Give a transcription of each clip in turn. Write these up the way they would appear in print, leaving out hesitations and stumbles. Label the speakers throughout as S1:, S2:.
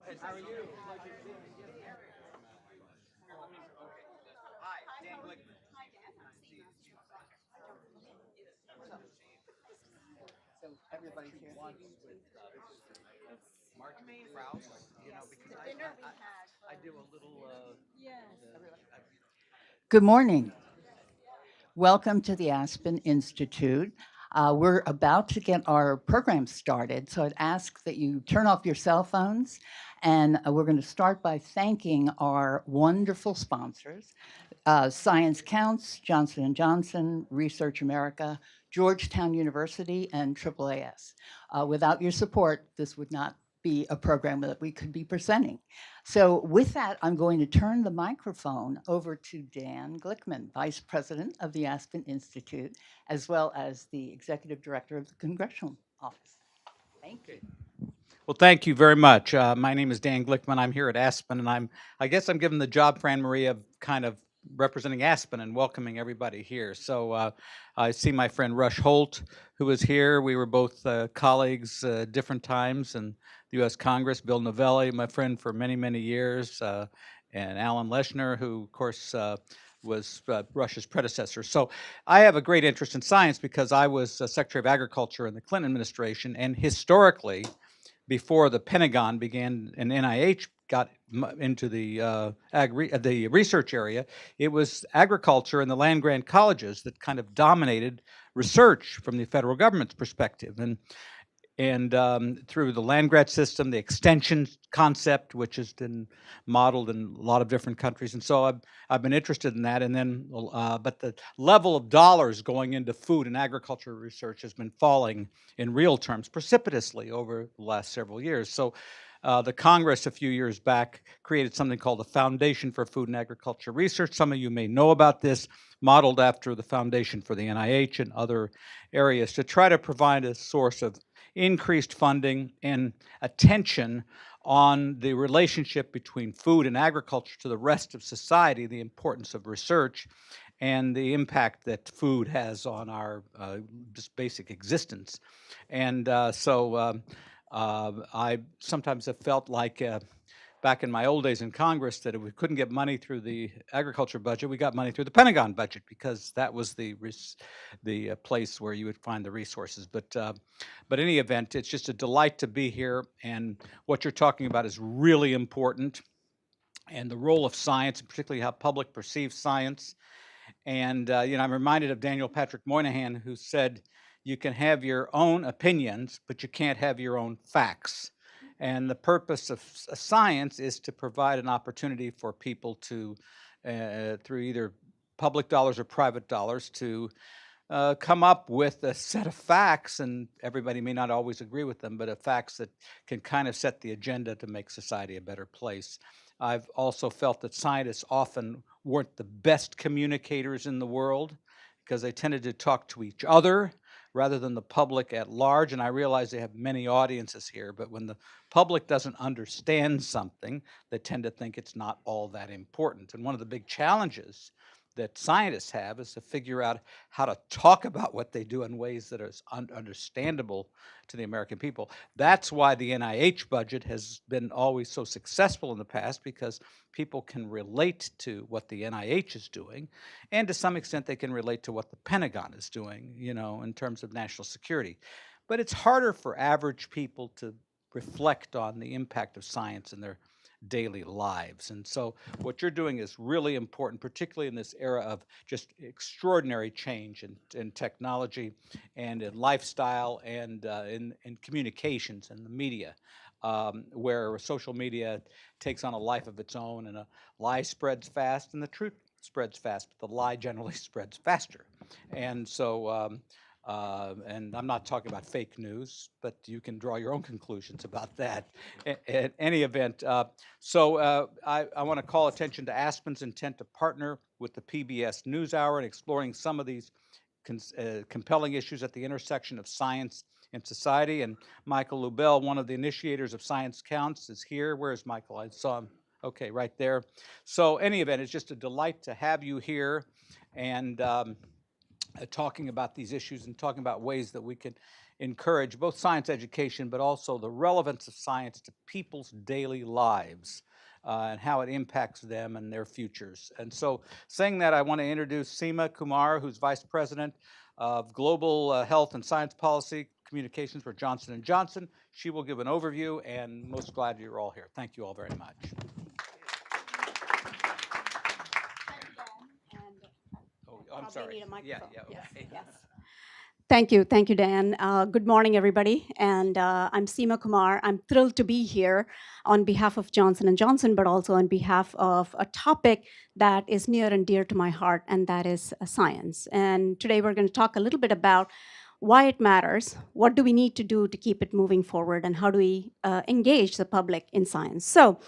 S1: How are you? Hi, Dan Glickman. So everybody here. March Krause, because I do a little. Good morning. Welcome to the Aspen Institute. We're about to get our program started, so I'd ask that you turn off your cell phones, and we're going to start by thanking our wonderful sponsors, Science Counts, Johnson& Johnson, Research America, Georgetown University, and AAAS. Without your support, this would not be a program that we could be presenting. So with that, I'm going to turn the microphone over to Dan Glickman, Vice President of the Aspen Institute, as well as the Executive Director of the Congressional Office. Thank you.
S2: Well, thank you very much. My name is Dan Glickman. I'm here at Aspen, and I guess I'm given the job for Anne Marie of kind of representing Aspen and welcoming everybody here. So I see my friend Rush Holt, who is here. We were both colleagues different times in the U.S. Congress. Bill Novelli, my friend for many, many years, and Alan Leshner, who, of course, was Rush's predecessor. So I have a great interest in science because I was Secretary of Agriculture in the Clinton administration, and historically, before the Pentagon began and NIH got into the research area, it was agriculture and the land grant colleges that kind of dominated research from the federal government's perspective. And through the land grant system, the extension concept, which has been modeled in a lot of different countries, and so I've been interested in that. And then, but the level of dollars going into food and agriculture research has been falling in real terms precipitously over the last several years. So. The Congress a few years back created something called the Foundation for Food and Agriculture Research. Some of you may know about this, modeled after the Foundation for the NIH and other areas, to try to provide a source of increased funding and attention on the relationship between food and agriculture to the rest of society, the importance of research, and the impact that food has on our just basic existence. And I sometimes have felt like back in my old days in Congress that if we couldn't get money through the agriculture budget, we got money through the Pentagon budget because that was the place where you would find the resources. But in any event, it's just a delight to be here, and what you're talking about is really important, and the role of science, and particularly how public perceives science. And I'm reminded of Daniel Patrick Moynihan, who said, "You can have your own opinions, but you can't have your own facts." And the purpose of science is to provide an opportunity for people to, through either public dollars or private dollars, to come up with a set of facts, and everybody may not always agree with them, but facts that can kind of set the agenda to make society a better place. I've also felt that scientists often weren't the best communicators in the world because they tended to talk to each other rather than the public at large. And I realize they have many audiences here, but when the public doesn't understand something, they tend to think it's not all that important. And one of the big challenges that scientists have is to figure out how to talk about what they do in ways that are understandable to the American people. That's why the NIH budget has been always so successful in the past, because people can relate to what the NIH is doing, and to some extent they can relate to what the Pentagon is doing, in terms of national security. But it's harder for average people to reflect on the impact of science in their daily lives. And so what you're doing is really important, particularly in this era of just extraordinary change in technology and in lifestyle and in communications and the media, where social media takes on a life of its own, and a lie spreads fast and the truth spreads fast, but the lie generally spreads faster. And so and I'm not talking about fake news, but you can draw your own conclusions about that. At any event, I want to call attention to Aspen's intent to partner with the PBS NewsHour in exploring some of these compelling issues at the intersection of science and society. And Michael Lubell, one of the initiators of Science Counts, is here. Where is Michael? I saw him. Okay, right there. So any event, it's just a delight to have you here. And talking about these issues and talking about ways that we can encourage both science education, but also the relevance of science to people's daily lives and how it impacts them and their futures. And so, saying that, I want to introduce Seema Kumar, who's Vice President of Global Health and Science Policy Communications for Johnson & Johnson. She will give an overview, and most glad you're all here. Thank you all very much. Oh, I'm sorry. Yeah, okay.
S3: Yes. Thank you, Dan. Good morning, everybody. And I'm Seema Kumar. I'm thrilled to be here on behalf of Johnson & Johnson, but also on behalf of a topic that is near and dear to my heart, and that is science. And today we're going to talk a little bit about why it matters, what do we need to do to keep it moving forward, and how do we engage the public in science. So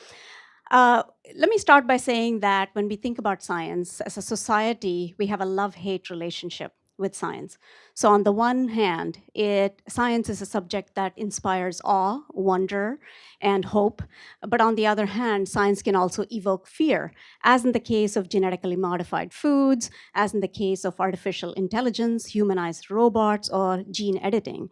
S3: let me start by saying that when we think about science, as a society, we have a love-hate relationship with science. So on the one hand, science is a subject that inspires awe, wonder, and hope. But on the other hand, science can also evoke fear, as in the case of genetically modified foods, as in the case of artificial intelligence, humanized robots, or gene editing.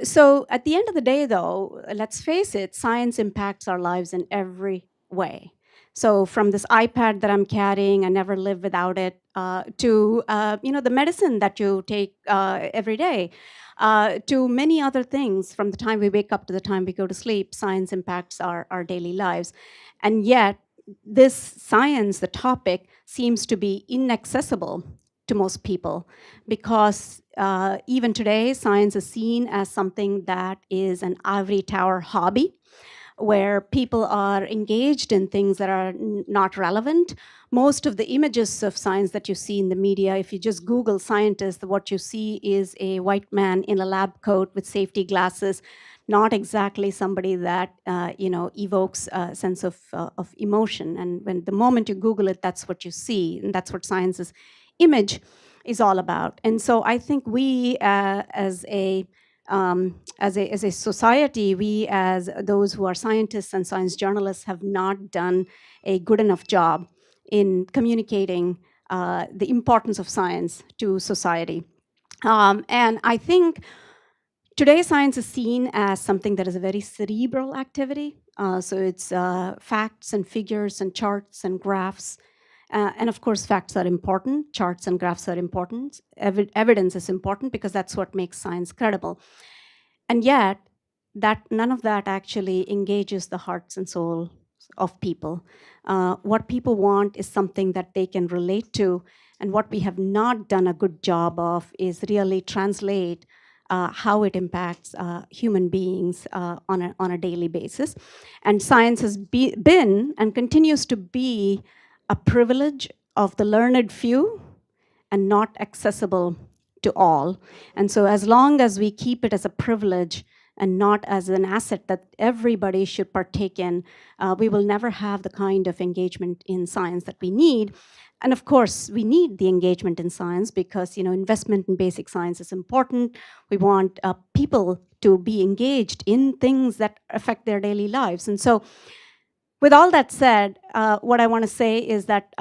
S3: So at the end of the day, though, let's face it, science impacts our lives in every way. So from this iPad that I'm carrying, I never live without it, to the medicine that you take every day, to many other things. From the time we wake up to the time we go to sleep, science impacts our daily lives. And yet, this science, the topic, seems to be inaccessible to most people because even today, science is seen as something that is an ivory tower hobby, where people are engaged in things that are not relevant. Most of the images of science that you see in the media, if you just Google scientist, what you see is a white man in a lab coat with safety glasses, not exactly somebody that evokes a sense of emotion. And when the moment you Google it, that's what you see, and that's what science's image is all about. And so I think we, as a society, we as those who are scientists and science journalists have not done a good enough job in communicating the importance of science to society. And I think today science is seen as something that is a very cerebral activity. So it's facts and figures and charts and graphs. And of course, facts are important, charts and graphs are important, evidence is important because that's what makes science credible. And yet, none of that actually engages the hearts and souls of people. What people want is something that they can relate to, and what we have not done a good job of is really translate how it impacts human beings on a daily basis. And science has been and continues to be a privilege of the learned few and not accessible to all. And so as long as we keep it as a privilege and not as an asset that everybody should partake in, we will never have the kind of engagement in science that we need. And of course, we need the engagement in science because investment in basic science is important. We want people to be engaged in things that affect their daily lives. And so with all that said, what I want to say is that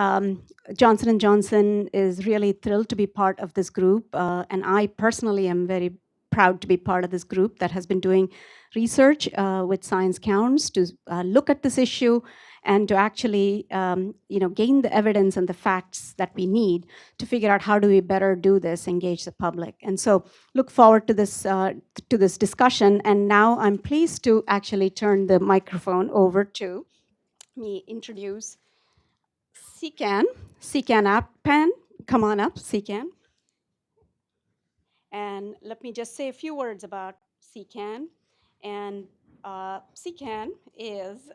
S3: Johnson & Johnson is really thrilled to be part of this group. And I personally am very proud to be part of this group that has been doing research with Science Counts to look at this issue and to actually gain the evidence and the facts that we need to figure out how do we better do this, engage the public. And so look forward to this discussion. And now I'm pleased to actually turn the microphone over to me introduce Sikan Appan. Come on up, Sikan. And let me just say a few words about Sikan. And Sikan is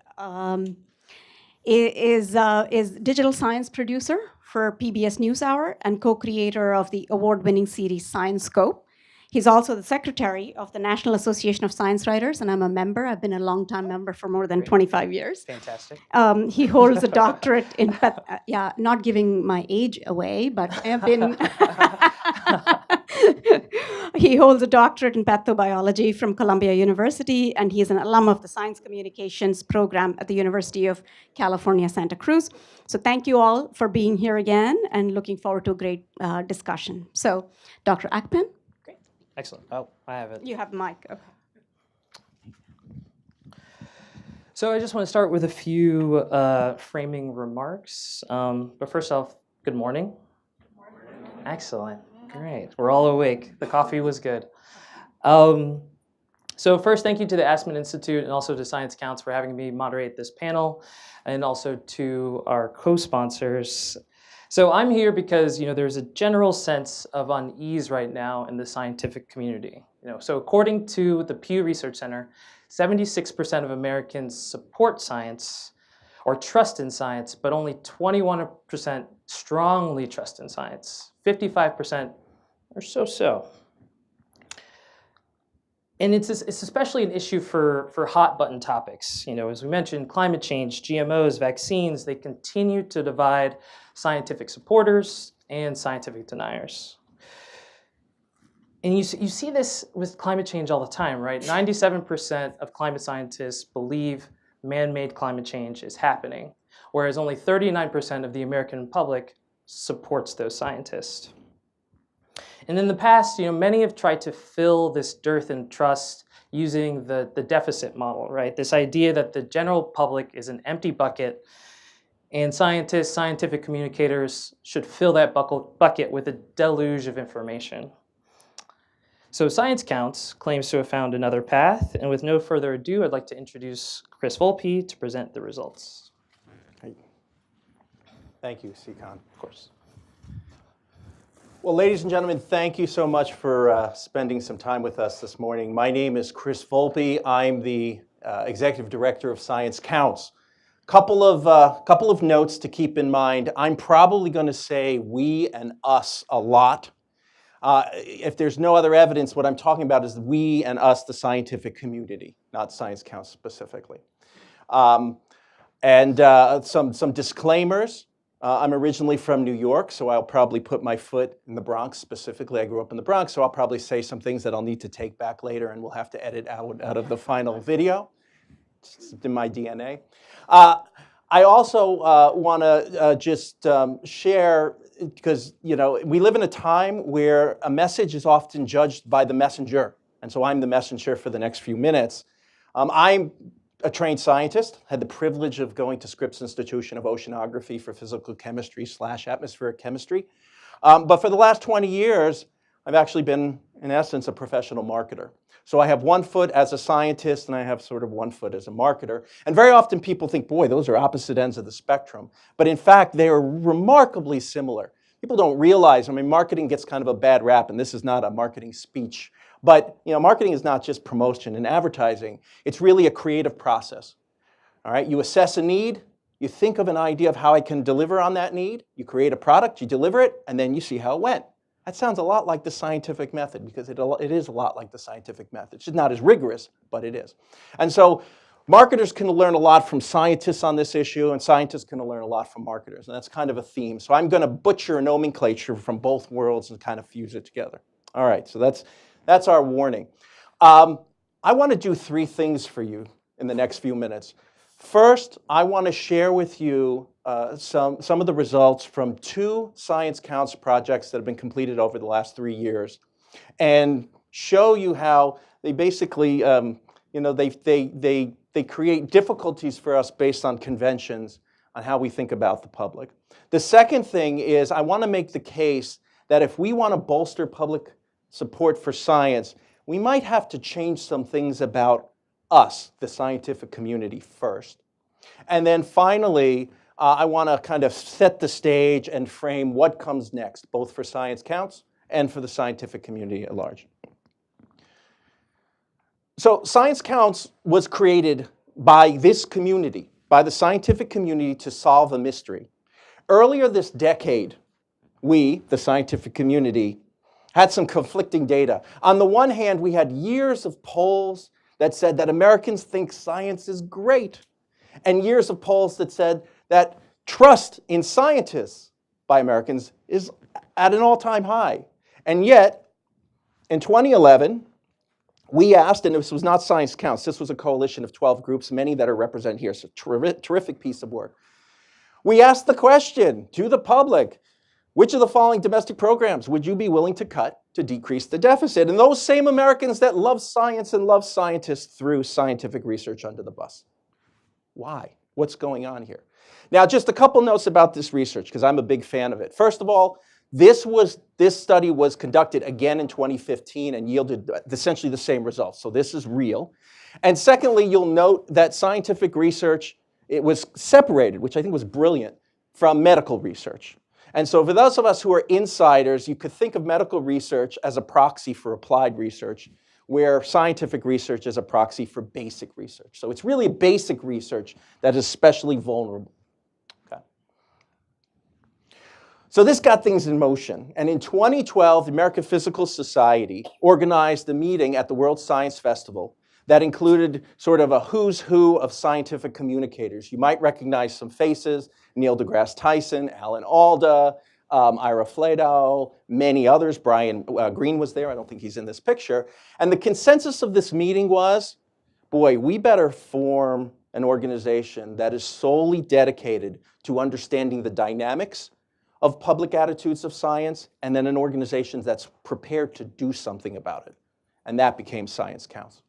S3: digital science producer for PBS NewsHour and co-creator of the award-winning series Science Scope. He's also the secretary of the National Association of Science Writers, and I'm a member. I've been a long-time member for more than 25 years.
S2: Fantastic.
S3: He holds a doctorate in, not giving my age away, but I have been He holds a doctorate in pathobiology from Columbia University, and he is an alum of the Science Communications program at the University of California, Santa Cruz. So thank you all for being here again, and looking forward to a great discussion. So, Dr. Akpen?
S4: Great. Excellent. Oh, I have it.
S3: You have the mic. Okay.
S4: So I just want to start with a few framing remarks. But first off, good morning. Excellent. Great. We're all awake. The coffee was good. So first, thank you to the Aspen Institute and also to Science Counts for having me moderate this panel, and also to our co-sponsors. So I'm here because there's a general sense of unease right now in the scientific community. So according to the Pew Research Center, 76% of Americans support science or trust in science, but only 21% strongly trust in science. 55% are so-so. And it's especially an issue for hot button topics. As we mentioned, climate change, GMOs, vaccines, they continue to divide scientific supporters and scientific deniers. And you see this with climate change all the time, right? 97% of climate scientists believe man-made climate change is happening, whereas only 39% of the American public supports those scientists. And in the past, many have tried to fill this dearth in trust using the deficit model, right? This idea that the general public is an empty bucket, and scientists, scientific communicators should fill that bucket with a deluge of information. So Science Counts claims to have found another path, and with no further ado, I'd like to introduce Chris Volpe to present the results.
S5: Thank you, Sikhan.
S4: Of course.
S5: Well, ladies and gentlemen, thank you so much for spending some time with us this morning. My name is Chris Volpe. I'm the Executive Director of Science Counts. Couple of notes to keep in mind. I'm probably going to say we and us a lot. If there's no other evidence, what I'm talking about is we and us, the scientific community, not Science Counts specifically. Some disclaimers. I'm originally from New York, so I'll probably put my foot in the Bronx specifically. I grew up in the Bronx, so I'll probably say some things that I'll need to take back later and we'll have to edit out of the final video. It's in my DNA. I also want to just share, because we live in a time where a message is often judged by the messenger, and so I'm the messenger for the next few minutes. I'm a trained scientist, had the privilege of going to Scripps Institution of Oceanography for physical chemistry / atmospheric chemistry. But for the last 20 years, I've actually been, in essence, a professional marketer. So I have one foot as a scientist, and I have sort of one foot as a marketer. And very often people think, boy, those are opposite ends of the spectrum. But in fact, they are remarkably similar. People don't realize, marketing gets kind of a bad rap, and this is not a marketing speech. But marketing is not just promotion and advertising. It's really a creative process. All right, you assess a need, you think of an idea of how I can deliver on that need, you create a product, you deliver it, and then you see how it went. That sounds a lot like the scientific method, because it is a lot like the scientific method. It's just not as rigorous, but it is. And so marketers can learn a lot from scientists on this issue, and scientists can learn a lot from marketers. And that's kind of a theme. So I'm going to butcher nomenclature from both worlds and kind of fuse it together. All right, so that's our warning. I want to do 3 things for you in the next few minutes. First, I want to share with you some of the results from 2 Science Counts projects that have been completed over the last 3 years, and show you how they basically, they create difficulties for us based on conventions on how we think about the public. The second thing is I want to make the case that if we want to bolster public support for science, we might have to change some things about us, the scientific community, first. And then finally, I want to kind of set the stage and frame what comes next, both for Science Counts and for the scientific community at large. So Science Counts was created by this community, by the scientific community, to solve a mystery. Earlier this decade, we, the scientific community, had some conflicting data. On the one hand, we had years of polls that said that Americans think science is great, and years of polls that said that trust in scientists by Americans is at an all-time high. And yet, In 2011, we asked, and this was not Science Counts, this was a coalition of 12 groups, many that are represented here, so terrific piece of work. We asked the question to the public, which of the following domestic programs would you be willing to cut to decrease the deficit? And those same Americans that love science and love scientists threw scientific research under the bus. Why? What's going on here? Now, just a couple notes about this research, because I'm a big fan of it. First of all, this study was conducted again in 2015 and yielded essentially the same results. So this is real. And secondly, you'll note that scientific research, it was separated, which I think was brilliant, from medical research. And so for those of us who are insiders, you could think of medical research as a proxy for applied research, where scientific research is a proxy for basic research. So it's really basic research that is especially vulnerable. Okay. So this got things in motion. And in 2012, the American Physical Society organized a meeting at the World Science Festival that included sort of a who's who of scientific communicators. You might recognize some faces: Neil deGrasse Tyson, Alan Alda, Ira Flatow, many others. Brian Greene was there. I don't think he's in this picture. And the consensus of this meeting was, boy, we better form an organization that is solely dedicated to understanding the dynamics of public attitudes of science, and then an organization that's prepared to do something about it. And that became Science Counts.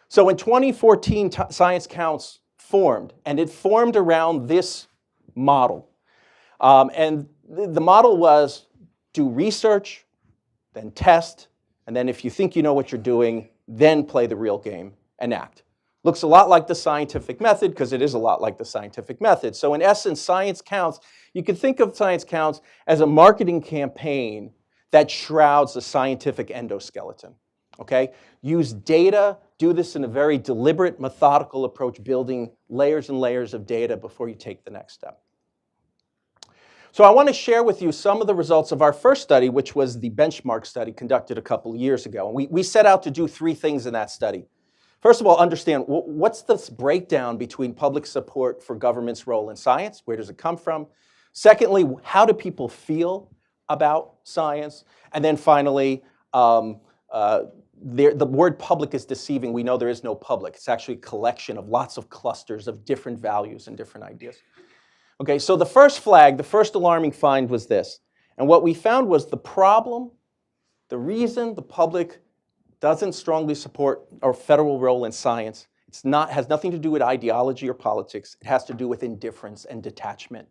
S5: So in 2014, Science Counts formed, and it formed around this model. And the model was do research, then test, and then if you think you know what you're doing, then play the real game and act. Looks a lot like the scientific method, because it is a lot like the scientific method. So in essence, Science Counts, you can think of Science Counts as a marketing campaign that shrouds the scientific endoskeleton. Okay? Use data, do this in a very deliberate, methodical approach, building layers and layers of data before you take the next step. So I want to share with you some of the results of our first study, which was the benchmark study conducted a couple years ago. And we set out to do 3 things in that study. First of all, understand what's this breakdown between public support for government's role in science? Where does it come from? Secondly, how do people feel about science? And then finally, the word public is deceiving. We know there is no public. It's actually a collection of lots of clusters of different values and different ideas. Okay, so the first flag, the first alarming find was this. And what we found was the problem, the reason the public doesn't strongly support our federal role in science, has nothing to do with ideology or politics. It has to do with indifference and detachment.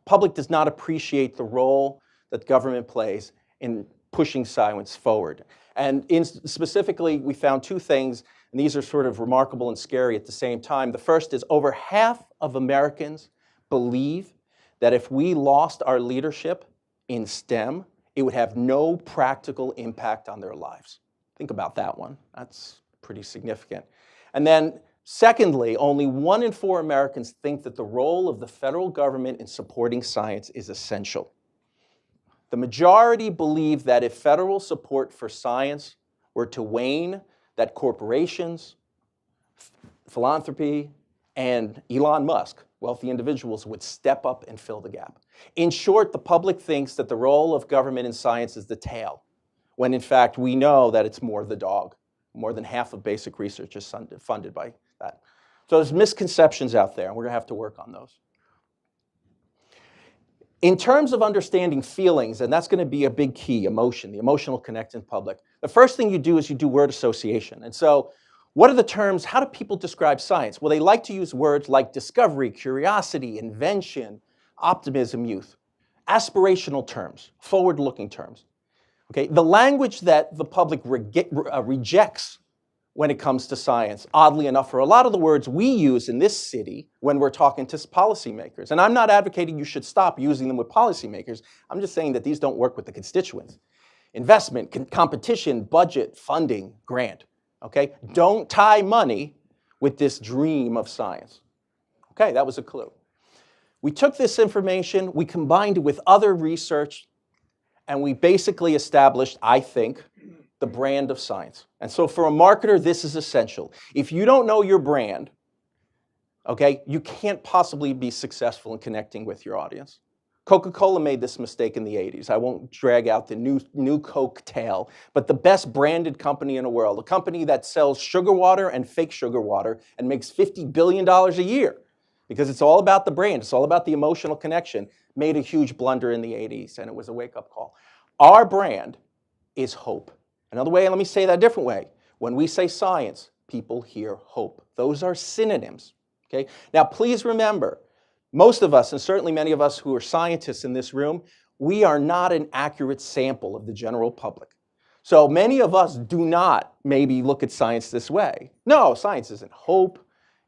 S5: Public does not appreciate the role that government plays in pushing science forward. And specifically, we found 2 things, and these are sort of remarkable and scary at the same time. The first is over half of Americans believe that if we lost our leadership in STEM, it would have no practical impact on their lives. Think about that one. That's pretty significant. And then secondly, only 1 in 4 Americans think that the role of the federal government in supporting science is essential. The majority believe that if federal support for science were to wane, that corporations, philanthropy, and Elon Musk, wealthy individuals, would step up and fill the gap. In short, the public thinks that the role of government in science is the tail, when in fact we know that it's more the dog. More than half of basic research is funded by that. So there's misconceptions out there, and we're going to have to work on those. In terms of understanding feelings, and that's going to be a big key, emotion, the emotional connect in public, the first thing you do is you do word association. And so what are the terms? How do people describe science? Well, they like to use words like discovery, curiosity, invention, optimism, youth. Aspirational terms, forward-looking terms. Okay, the language that the public rejects when it comes to science, oddly enough, are a lot of the words we use in this city when we're talking to policymakers. And I'm not advocating you should stop using them with policymakers. I'm just saying that these don't work with the constituents. Investment, competition, budget, funding, grant. Okay, don't tie money with this dream of science. Okay, that was a clue. We took this information, we combined it with other research, and we basically established, I think, the brand of science. And so for a marketer, this is essential. If you don't know your brand, okay, you can't possibly be successful in connecting with your audience. Coca-Cola made this mistake in the 80s. I won't drag out the new Coke tale, but the best branded company in the world, a company that sells sugar water and fake sugar water and makes $50 billion a year, because it's all about the brand, it's all about the emotional connection, made a huge blunder in the 80s, and it was a wake-up call. Our brand is hope. Another way, let me say that a different way. When we say science, people hear hope. Those are synonyms, okay? Now, please remember, most of us, and certainly many of us who are scientists in this room, we are not an accurate sample of the general public. So many of us do not maybe look at science this way. No, science isn't hope.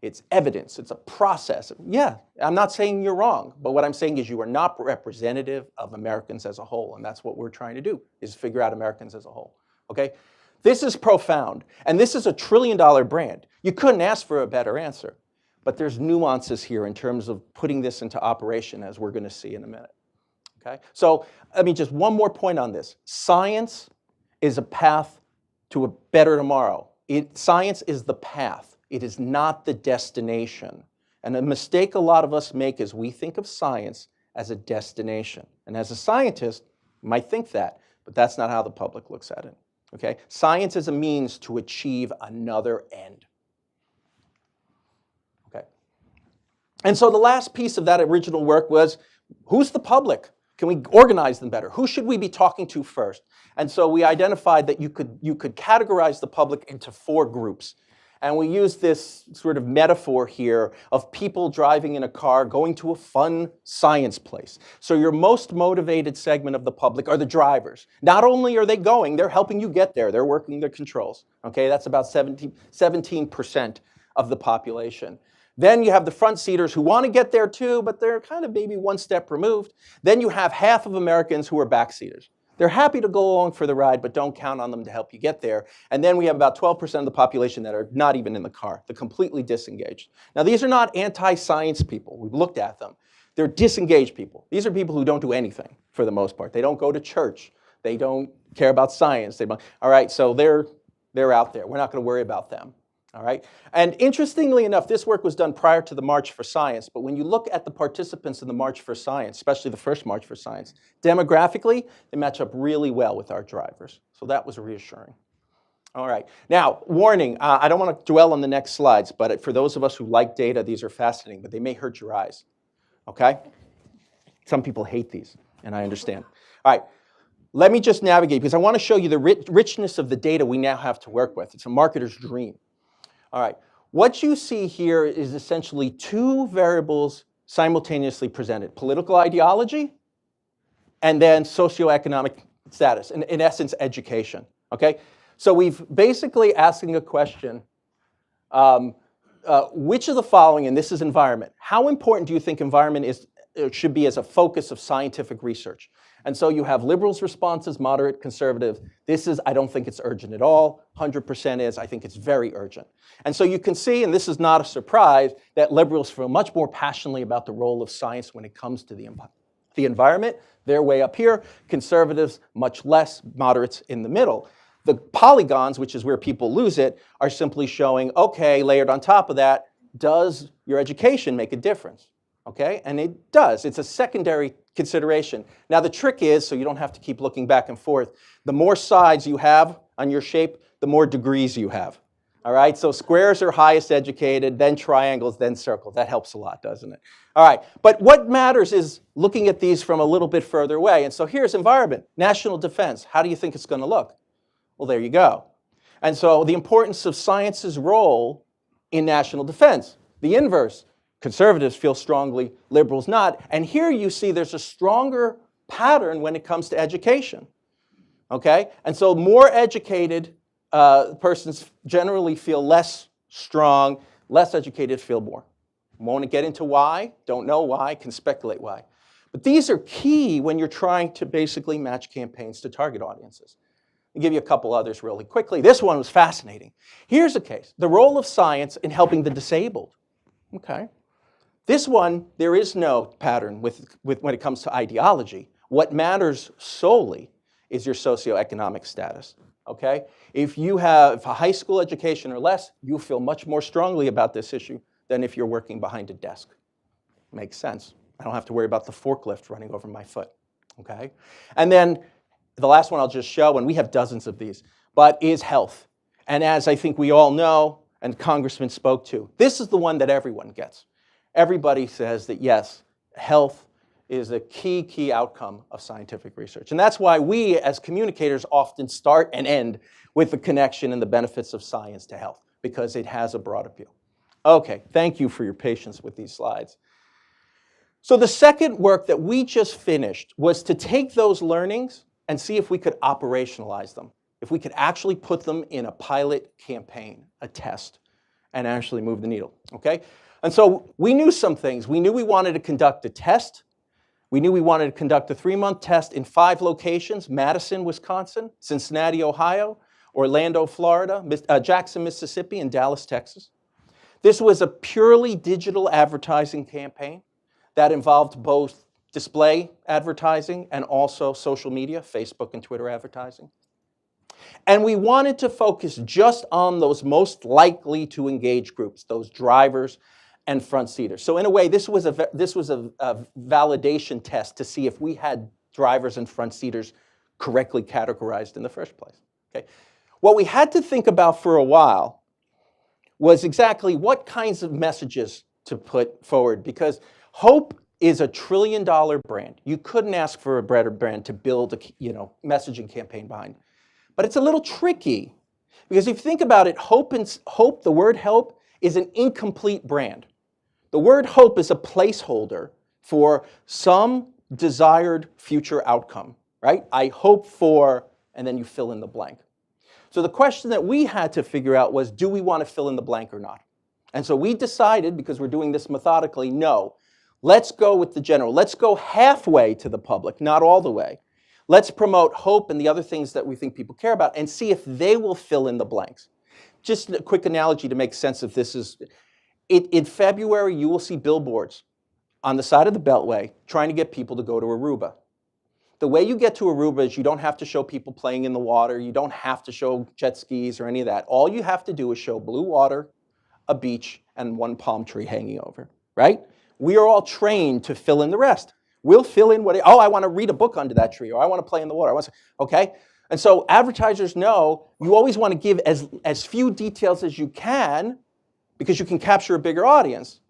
S5: It's evidence. It's a process. Yeah, I'm not saying you're wrong, but what I'm saying is you are not representative of Americans as a whole, and that's what we're trying to do, is figure out Americans as a whole, okay? This is profound, and this is a $1 trillion brand. You couldn't ask for a better answer. But there's nuances here in terms of putting this into operation, as we're going to see in a minute. Okay? So let me just one more point on this. Science is a path to a better tomorrow. Science is the path. It is not the destination. And a mistake a lot of us make is we think of science as a destination. And as a scientist, you might think that, but that's not how the public looks at it. Okay? Science is a means to achieve another end. And so the last piece of that original work was, who's the public? Can we organize them better? Who should we be talking to first? And so we identified that you could categorize the public into 4 groups. And we used this sort of metaphor here of people driving in a car going to a fun science place. So your most motivated segment of the public are the drivers. Not only are they going, they're helping you get there. They're working their controls. Okay, that's about 17% of the population. Then you have the front seaters who want to get there too, but they're kind of maybe one step removed. Then you have half of Americans who are backseaters. They're happy to go along for the ride, but don't count on them to help you get there. And then we have about 12% of the population that are not even in the car. They're completely disengaged. Now, these are not anti-science people. We've looked at them. They're disengaged people. These are people who don't do anything for the most part. They don't go to church. They don't care about science. All right, so they're out there. We're not going to worry about them. All right? And interestingly enough, this work was done prior to the March for Science, but when you look at the participants in the March for Science, especially the first March for Science, demographically, they match up really well with our drivers. So that was reassuring. All right. Now, warning, I don't want to dwell on the next slides, but for those of us who like data, these are fascinating, but they may hurt your eyes. Okay? Some people hate these, and I understand. All right. Let me just navigate, because I want to show you the richness of the data we now have to work with. It's a marketer's dream. All right, what you see here is essentially 2 variables simultaneously presented: political ideology and then socioeconomic status, in essence, education, okay? So we've basically asking a question, which of the following, and this is environment, how important do you think environment should be as a focus of scientific research? And so you have liberals' responses, moderate, conservative. This is, I don't think it's urgent at all. 100% is, I think it's very urgent. And so you can see, and this is not a surprise, that liberals feel much more passionately about the role of science when it comes to the environment. They're way up here. Conservatives, much less. Moderates in the middle. The polygons, which is where people lose it, are simply showing, okay, layered on top of that, does your education make a difference? Okay, and it does. It's a secondary consideration. Now the trick is, so you don't have to keep looking back and forth, the more sides you have on your shape, the more degrees you have. All right, so squares are highest educated, then triangles, then circles. That helps a lot, doesn't it? All right, but what matters is looking at these from a little bit further away. And so here's environment, national defense. How do you think it's going to look? Well, there you go. And so the importance of science's role in national defense, the inverse. Conservatives feel strongly, liberals not. And here you see there's a stronger pattern when it comes to education. Okay? And so more educated persons generally feel less strong, less educated feel more. Won't get into why, don't know why, can speculate why. But these are key when you're trying to basically match campaigns to target audiences. I'll give you a couple others really quickly. This one was fascinating. Here's a case, the role of science in helping the disabled. Okay. This one, there is no pattern with when it comes to ideology. What matters solely is your socioeconomic status, okay? If you have a high school education or less, you feel much more strongly about this issue than if you're working behind a desk. Makes sense. I don't have to worry about the forklift running over my foot, okay? And then the last one I'll just show, and we have dozens of these, but is health. And as I think we all know, and Congressman spoke to, this is the one that everyone gets. Everybody says that yes, health is a key outcome of scientific research. And that's why we as communicators often start and end with the connection and the benefits of science to health, because it has a broad appeal. Okay, thank you for your patience with these slides. So the second work that we just finished was to take those learnings and see if we could operationalize them, if we could actually put them in a pilot campaign, a test, and actually move the needle, okay? And so we knew some things. We knew we wanted to conduct a test. We knew we wanted to conduct a 3-month test in 5 locations: Madison, Wisconsin; Cincinnati, Ohio; Orlando, Florida; Jackson, Mississippi; and Dallas, Texas. This was a purely digital advertising campaign that involved both display advertising and also social media, Facebook and Twitter advertising. And we wanted to focus just on those most likely to engage groups, those drivers and front seaters. So in a way, this was a validation test to see if we had drivers and front seaters correctly categorized in the first place. Okay? What we had to think about for a while was exactly what kinds of messages to put forward, because Hope is a $1 trillion brand. You couldn't ask for a better brand to build a messaging campaign behind. But it's a little tricky, because if you think about it, hope, the word hope, is an incomplete brand. The word hope is a placeholder for some desired future outcome, right? I hope for, and then you fill in the blank. So the question that we had to figure out was, do we want to fill in the blank or not? And so we decided, because we're doing this methodically, no, let's go with the general. Let's go halfway to the public, not all the way. Let's promote hope and the other things that we think people care about and see if they will fill in the blanks. Just a quick analogy to make sense of this is, in February, you will see billboards on the side of the Beltway trying to get people to go to Aruba. The way you get to Aruba is you don't have to show people playing in the water. You don't have to show jet skis or any of that. All you have to do is show blue water, a beach, and one palm tree hanging over, right? We are all trained to fill in the rest. We'll fill in I want to read a book under that tree, or I want to play in the water. Okay? And so advertisers know you always want to give as few details as you can, because you can capture a bigger audience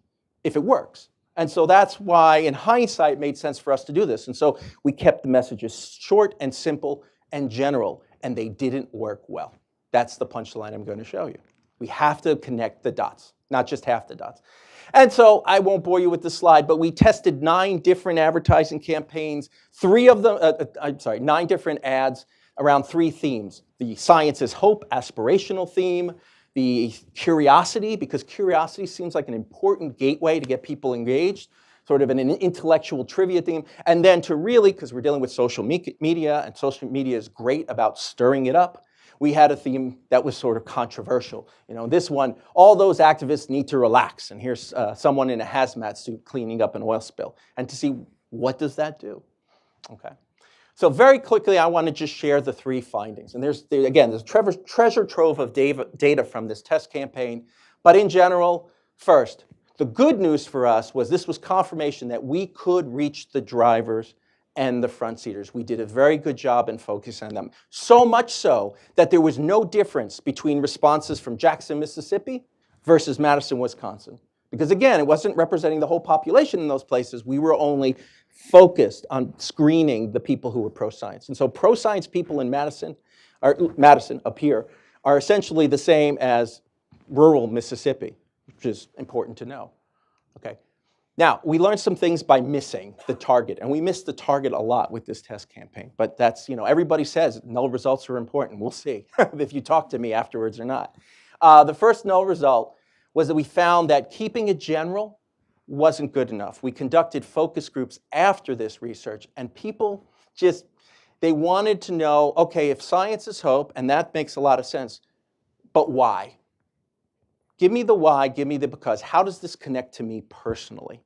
S5: if it works. And so that's why, in hindsight, it made sense for us to do this. And so we kept the messages short and simple and general, and they didn't work well. That's the punchline I'm going to show you. We have to connect the dots, not just half the dots. And so I won't bore you with this slide, but we tested 9 different advertising campaigns, 9 different ads around 3 themes: the science is hope aspirational theme, the curiosity, because curiosity seems like an important gateway to get people engaged, sort of an intellectual trivia theme, and then to really, because we're dealing with social media, and social media is great about stirring it up, we had a theme that was sort of controversial. This one, all those activists need to relax, and here's someone in a hazmat suit cleaning up an oil spill, and to see what does that do, okay? So very quickly, I want to just share the 3 findings. And there's a treasure trove of data from this test campaign. But in general, first, the good news for us was this was confirmation that we could reach the drivers and the front seaters. We did a very good job in focusing on them. So much so that there was no difference between responses from Jackson, Mississippi versus Madison, Wisconsin. Because again, it wasn't representing the whole population in those places. We were only focused on screening the people who were pro-science. And so pro-science people in Madison up here, are essentially the same as rural Mississippi, which is important to know. Okay. Now, we learned some things by missing the target, and we missed the target a lot with this test campaign. But that's, everybody says null results are important. We'll see if you talk to me afterwards or not. The first null result was that we found that keeping it general wasn't good enough. We conducted focus groups after this research, and people they wanted to know, okay, if science is hope, and that makes a lot of sense, but why? Give me the why, give me the because. How does this connect to me personally?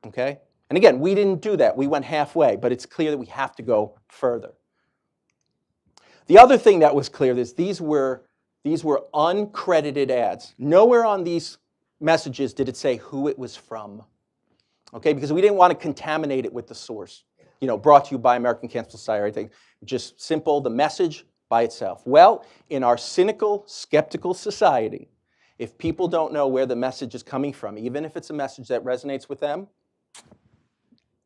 S5: Okay? And again, we didn't do that. We went halfway, but it's clear that we have to go further. The other thing that was clear is these were uncredited ads. Nowhere on these messages did it say who it was from. okay? Because we didn't want to contaminate it with the source. Brought to you by American Cancer Society, I think. Just simple, the message by itself. Well, in our cynical, skeptical society, if people don't know where the message is coming from, even if it's a message that resonates with them,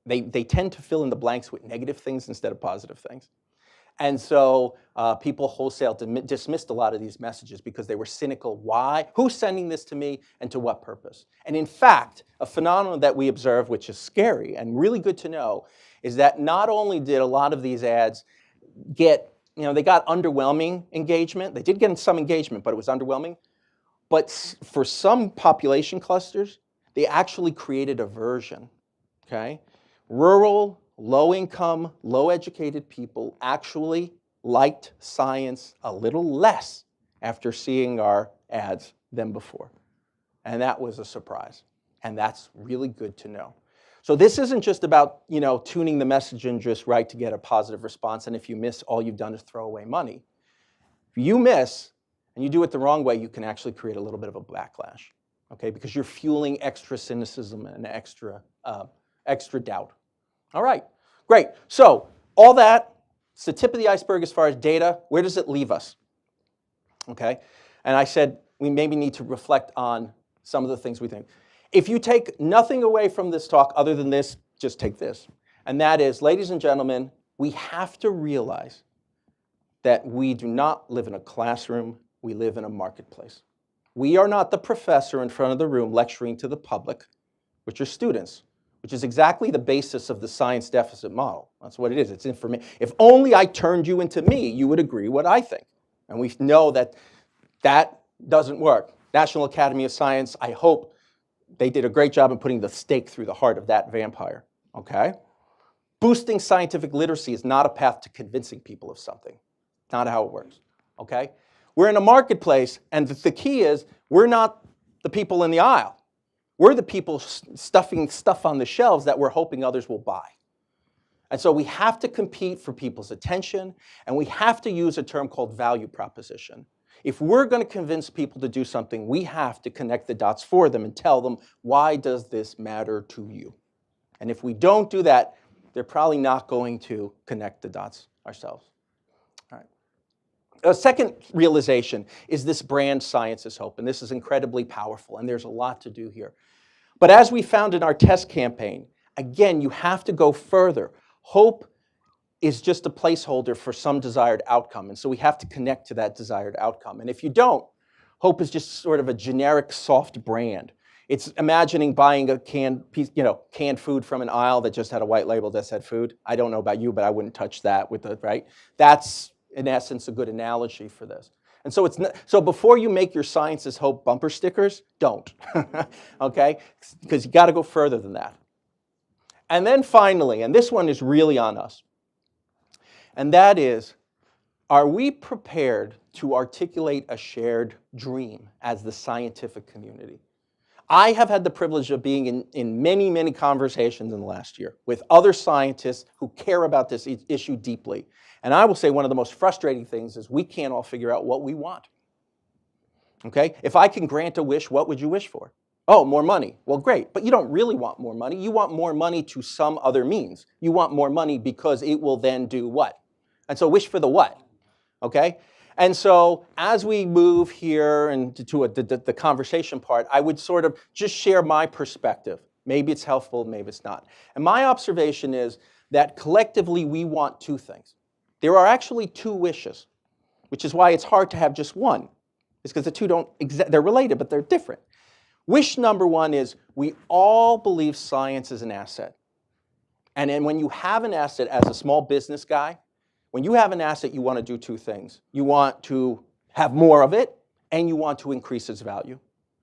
S5: they tend to fill in the blanks with negative things instead of positive things. And so people wholesale dismissed a lot of these messages because they were cynical. Why? Who's sending this to me and to what purpose? And in fact, a phenomenon that we observe, which is scary and really good to know, is that not only did a lot of these ads get, they got underwhelming engagement. They did get some engagement, but it was underwhelming. But for some population clusters, they actually created aversion, okay? Rural, low-income, low-educated people actually liked science a little less after seeing our ads than before. And that was a surprise. And that's really good to know. So this isn't just about, tuning the message in just right to get a positive response, and if you miss, all you've done is throw away money. If you miss, and you do it the wrong way, you can actually create a little bit of a backlash, okay? Because you're fueling extra cynicism and extra doubt. All right, great. So all that, it's the tip of the iceberg as far as data. Where does it leave us? Okay, and I said we maybe need to reflect on some of the things we think. If you take nothing away from this talk other than this, just take this. And that is, ladies and gentlemen, we have to realize that we do not live in a classroom, we live in a marketplace. We are not the professor in front of the room lecturing to the public, which are students, which is exactly the basis of the science deficit model. That's what it is, it's information. If only I turned you into me, you would agree what I think. And we know that that doesn't work. National Academy of Science, I hope they did a great job in putting the stake through the heart of that vampire, okay? Boosting scientific literacy is not a path to convincing people of something. Not how it works, okay? We're in a marketplace, and the key is we're not the people in the aisle. We're the people stuffing stuff on the shelves that we're hoping others will buy. And so we have to compete for people's attention, and we have to use a term called value proposition. If we're going to convince people to do something, we have to connect the dots for them and tell them, why does this matter to you? And if we don't do that, they're probably not going to connect the dots ourselves. All right. A second realization is this brand Science is Hope, and this is incredibly powerful, and there's a lot to do here. But as we found in our test campaign, again, you have to go further. Hope is just a placeholder for some desired outcome, and so we have to connect to that desired outcome. And if you don't, hope is just sort of a generic soft brand. It's imagining buying a canned food from an aisle that just had a white label that said food. I don't know about you, but I wouldn't touch that with the, right? That's, in essence, a good analogy for this. And so so before you make your Science is Hope bumper stickers, don't, okay? Because you got to go further than that. And then finally, and this one is really on us, and that is, are we prepared to articulate a shared dream as the scientific community? I have had the privilege of being in many, many conversations in the last year with other scientists who care about this issue deeply. And I will say one of the most frustrating things is we can't all figure out what we want. Okay? If I can grant a wish, what would you wish for? Oh, more money. Well, great, but you don't really want more money. You want more money to some other means. You want more money because it will then do what? And so wish for the what? Okay? And so as we move here into the conversation part, I would sort of just share my perspective. Maybe it's helpful, maybe it's not. And my observation is that collectively we want two things. There are actually two wishes, which is why it's hard to have just one. It's because the two they're related, but they're different. Wish number one is we all believe science is an asset. And then when you have an asset as a small business guy, when you have an asset, you want to do two things. You want to have more of it, and you want to increase its value.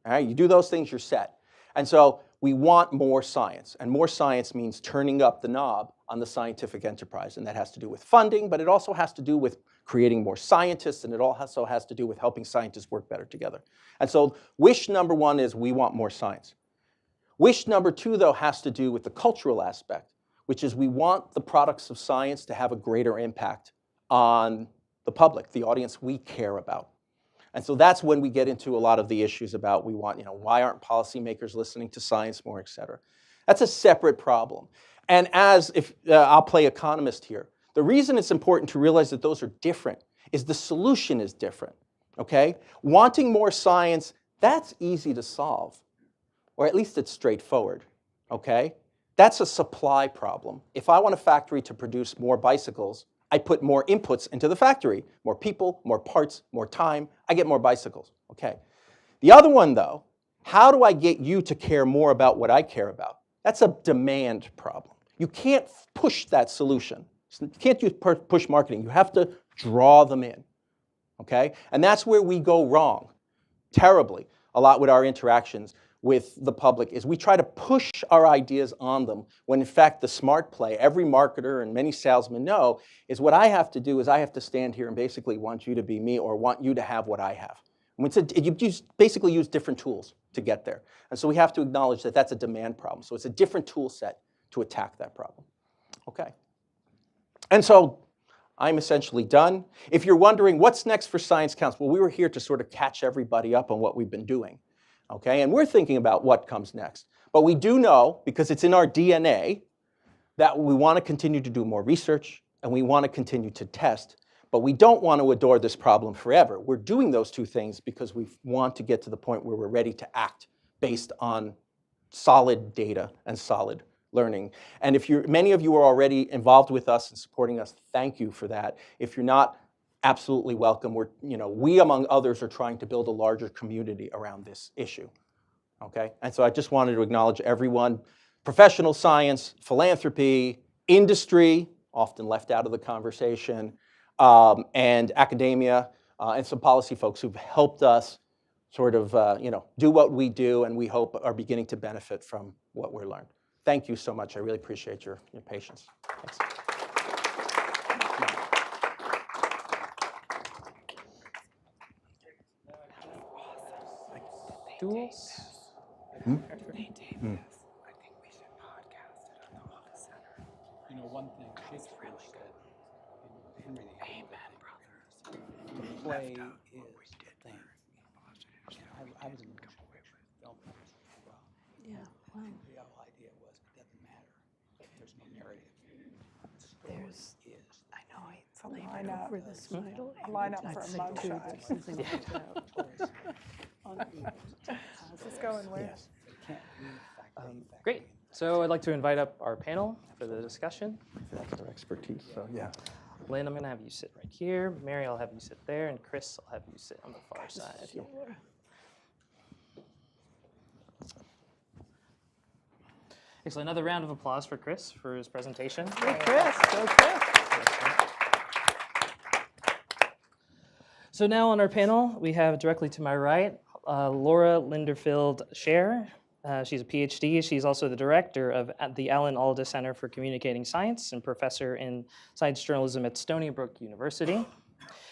S5: All right? You do those things, you're set. And so we want more science. And more science means turning up the knob on the scientific enterprise. And that has to do with funding, but it also has to do with creating more scientists, and it also has to do with helping scientists work better together. And so wish number one is we want more science. Wish number two, though, has to do with the cultural aspect, which is we want the products of science to have a greater impact on the public, the audience we care about. And so that's when we get into a lot of the issues about why aren't policymakers listening to science more, et cetera. That's a separate problem. And if I'll play economist here, the reason it's important to realize that those are different is the solution is different, okay? Wanting more science, that's easy to solve, or at least it's straightforward, okay? That's a supply problem. If I want a factory to produce more bicycles, I put more inputs into the factory. More people, more parts, more time, I get more bicycles, okay? The other one though, how do I get you to care more about what I care about? That's a demand problem. You can't push that solution. You can't use push marketing. You have to draw them in, okay? And that's where we go wrong terribly a lot with our interactions with the public is we try to push our ideas on them when in fact the smart play, every marketer and many salesmen know, is what I have to do is I have to stand here and basically want you to be me or want you to have what I have. You basically use different tools to get there. And so we have to acknowledge that that's a demand problem. So it's a different tool set to attack that problem. Okay. And so I'm essentially done. If you're wondering what's next for Science Counts, well, we were here to sort of catch everybody up on what we've been doing. Okay, and we're thinking about what comes next. But we do know, because it's in our DNA, that we want to continue to do more research and we want to continue to test. But we don't want to adore this problem forever. We're doing those two things because we want to get to the point where we're ready to act based on solid data and solid learning. And if many of you are already involved with us and supporting us, thank you for that. If you're not, absolutely welcome. We, among others, are trying to build a larger community around this issue, okay? And so I just wanted to acknowledge everyone, professional science, philanthropy, industry, often left out of the conversation, and academia, and some policy folks who've helped us sort of, do what we do and we hope are beginning to benefit from what we're learned. Thank you so much. I really appreciate your patience. Thanks.
S4: Tools.
S2: One thing Shakespeare said in Henry VIII, the play is the thing. I was in film as well.
S3: Yeah, wow.
S2: The whole idea was it doesn't matter if there's no narrative. The story is.
S6: I know, it's a lineup for this title. A lineup for a mugshot. This is going weird.
S2: Yes. But it can't be
S4: Great. So I'd like to invite up our panel for the discussion.
S5: That's their expertise, so yeah.
S4: Lynn, I'm going to have you sit right here. Mary, I'll have you sit there. And Chris, I'll have you sit on the far side. Excellent. Another round of applause for Chris for his presentation.
S6: Go Chris, go Chris.
S4: So now on our panel, we have directly to my right, Laura Linderfield-Scher. She's a PhD. She's also the director of the Alan Alda Center for Communicating Science and professor in science journalism at Stony Brook University.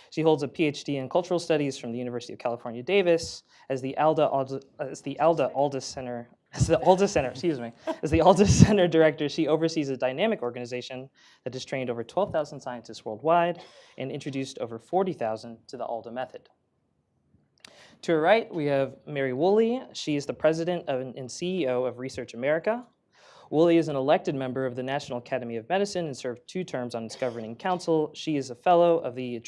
S4: She holds a PhD in cultural studies from the University of California, Davis. As the Alda Center director, she oversees a dynamic organization that has trained over 12,000 scientists worldwide and introduced over 40,000 to the Alda method. To her right, we have Mary Woolley. She is the president and CEO of Research America. Woolley is an elected member of the National Academy of Medicine and served 2 terms on its governing council. She is a fellow of the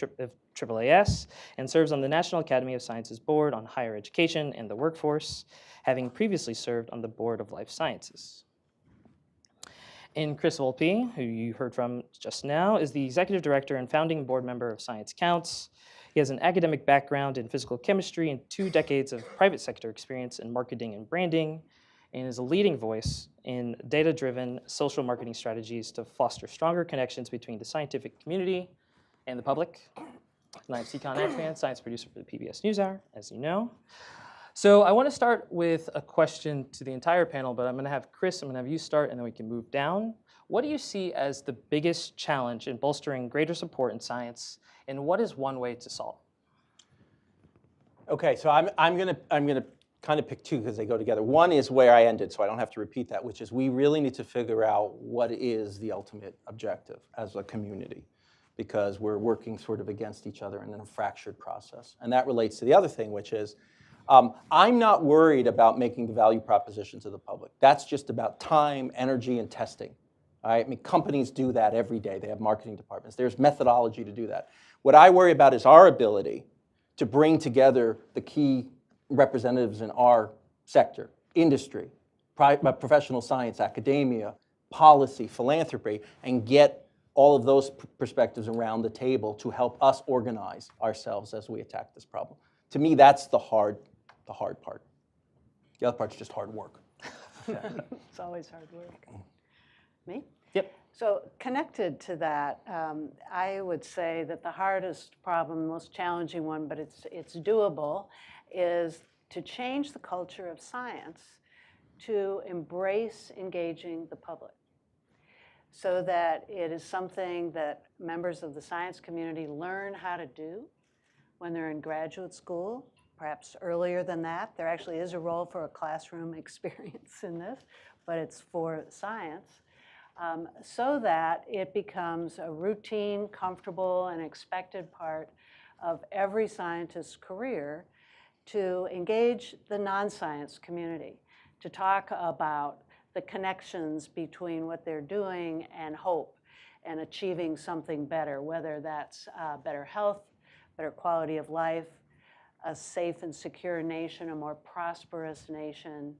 S4: AAAS and serves on the National Academy of Sciences Board on Higher Education and the Workforce, having previously served on the Board of Life Sciences. And Chris Volpe, who you heard from just now, is the executive director and founding board member of Science Counts. He has an academic background in physical chemistry and 2 decades of private sector experience in marketing and branding, and is a leading voice in data-driven social marketing strategies to foster stronger connections between the scientific community and the public. And I'm Seacon Ekman, science producer for the PBS NewsHour, as you know. So I want to start with a question to the entire panel, but I'm going to have Chris, I'm going to have you start, and then we can move down. What do you see as the biggest challenge in bolstering greater support in science, and what is one way to solve?
S5: Okay, so I'm gonna kind of pick 2 because they go together. One is where I ended, so I don't have to repeat that, which is we really need to figure out what is the ultimate objective as a community, because we're working sort of against each other in a fractured process. And that relates to the other thing, which is I'm not worried about making the value proposition to the public. That's just about time, energy, and testing. All right? I mean, companies do that every day. They have marketing departments. There's methodology to do that. What I worry about is our ability to bring together the key representatives in our sector, industry, professional science, academia, policy, philanthropy, and get all of those perspectives around the table to help us organize ourselves as we attack this problem. To me, that's the hard part. The other part's just hard work.
S6: It's always hard work.
S7: Me?
S4: Yep.
S7: So connected to that, I would say that the hardest problem, the most challenging one, but it's doable, is to change the culture of science to embrace engaging the public, so that it is something that members of the science community learn how to do when they're in graduate school, perhaps earlier than that. There actually is a role for a classroom experience in this, but it's for science, so that it becomes a routine, comfortable, and expected part of every scientist's career to engage the non-science community, to talk about the connections between what they're doing and hope and achieving something better, whether that's better health, better quality of life, a safe and secure nation, a more prosperous nation,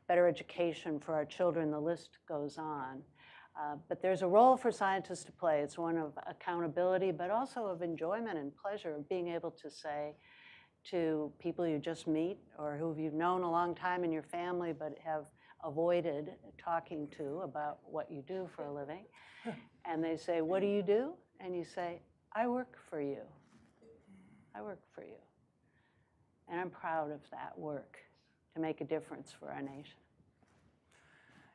S7: better education for our children, the list goes on. But there's a role for scientists to play. It's one of accountability, but also of enjoyment and pleasure of being able to say to people you just meet or who you've known a long time in your family but have avoided talking to about what you do for a living. And they say, what do you do? And you say, I work for you. I work for you. And I'm proud of that work to make a difference for our nation.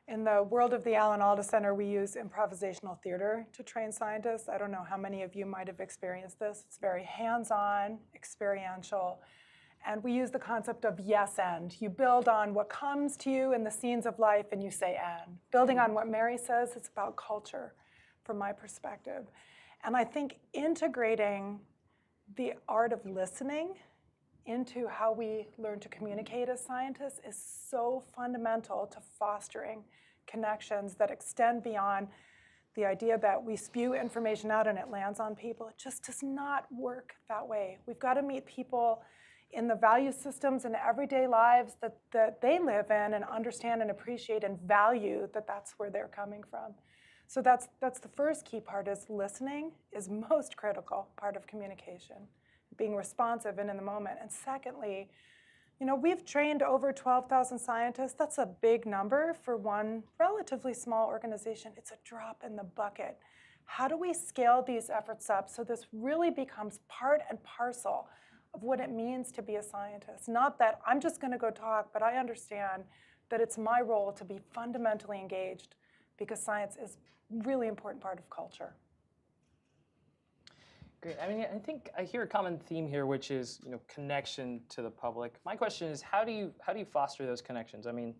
S6: In the world of the Alan Alda Center, we use improvisational theater to train scientists. I don't know how many of you might have experienced this. It's very hands-on, experiential, and we use the concept of yes and. You build on what comes to you in the scenes of life and you say and. Building on what Mary says, it's about culture from my perspective. And I think integrating the art of listening into how we learn to communicate as scientists is so fundamental to fostering connections that extend beyond the idea that we spew information out and it lands on people. It just does not work that way. We've got to meet people in the value systems and everyday lives that they live in and understand and appreciate and value that that's where they're coming from. So that's the first key part, is listening is most critical part of communication, being responsive and in the moment. And secondly, we've trained over 12,000 scientists. That's a big number for one relatively small organization. It's a drop in the bucket. How do we scale these efforts up so this really becomes part and parcel of what it means to be a scientist? Not that I'm just going to go talk, but I understand that it's my role to be fundamentally engaged, because science is a really important part of culture.
S4: Great. I mean, I think I hear a common theme here, which is connection to the public. My question is, how do you foster those connections? I mean,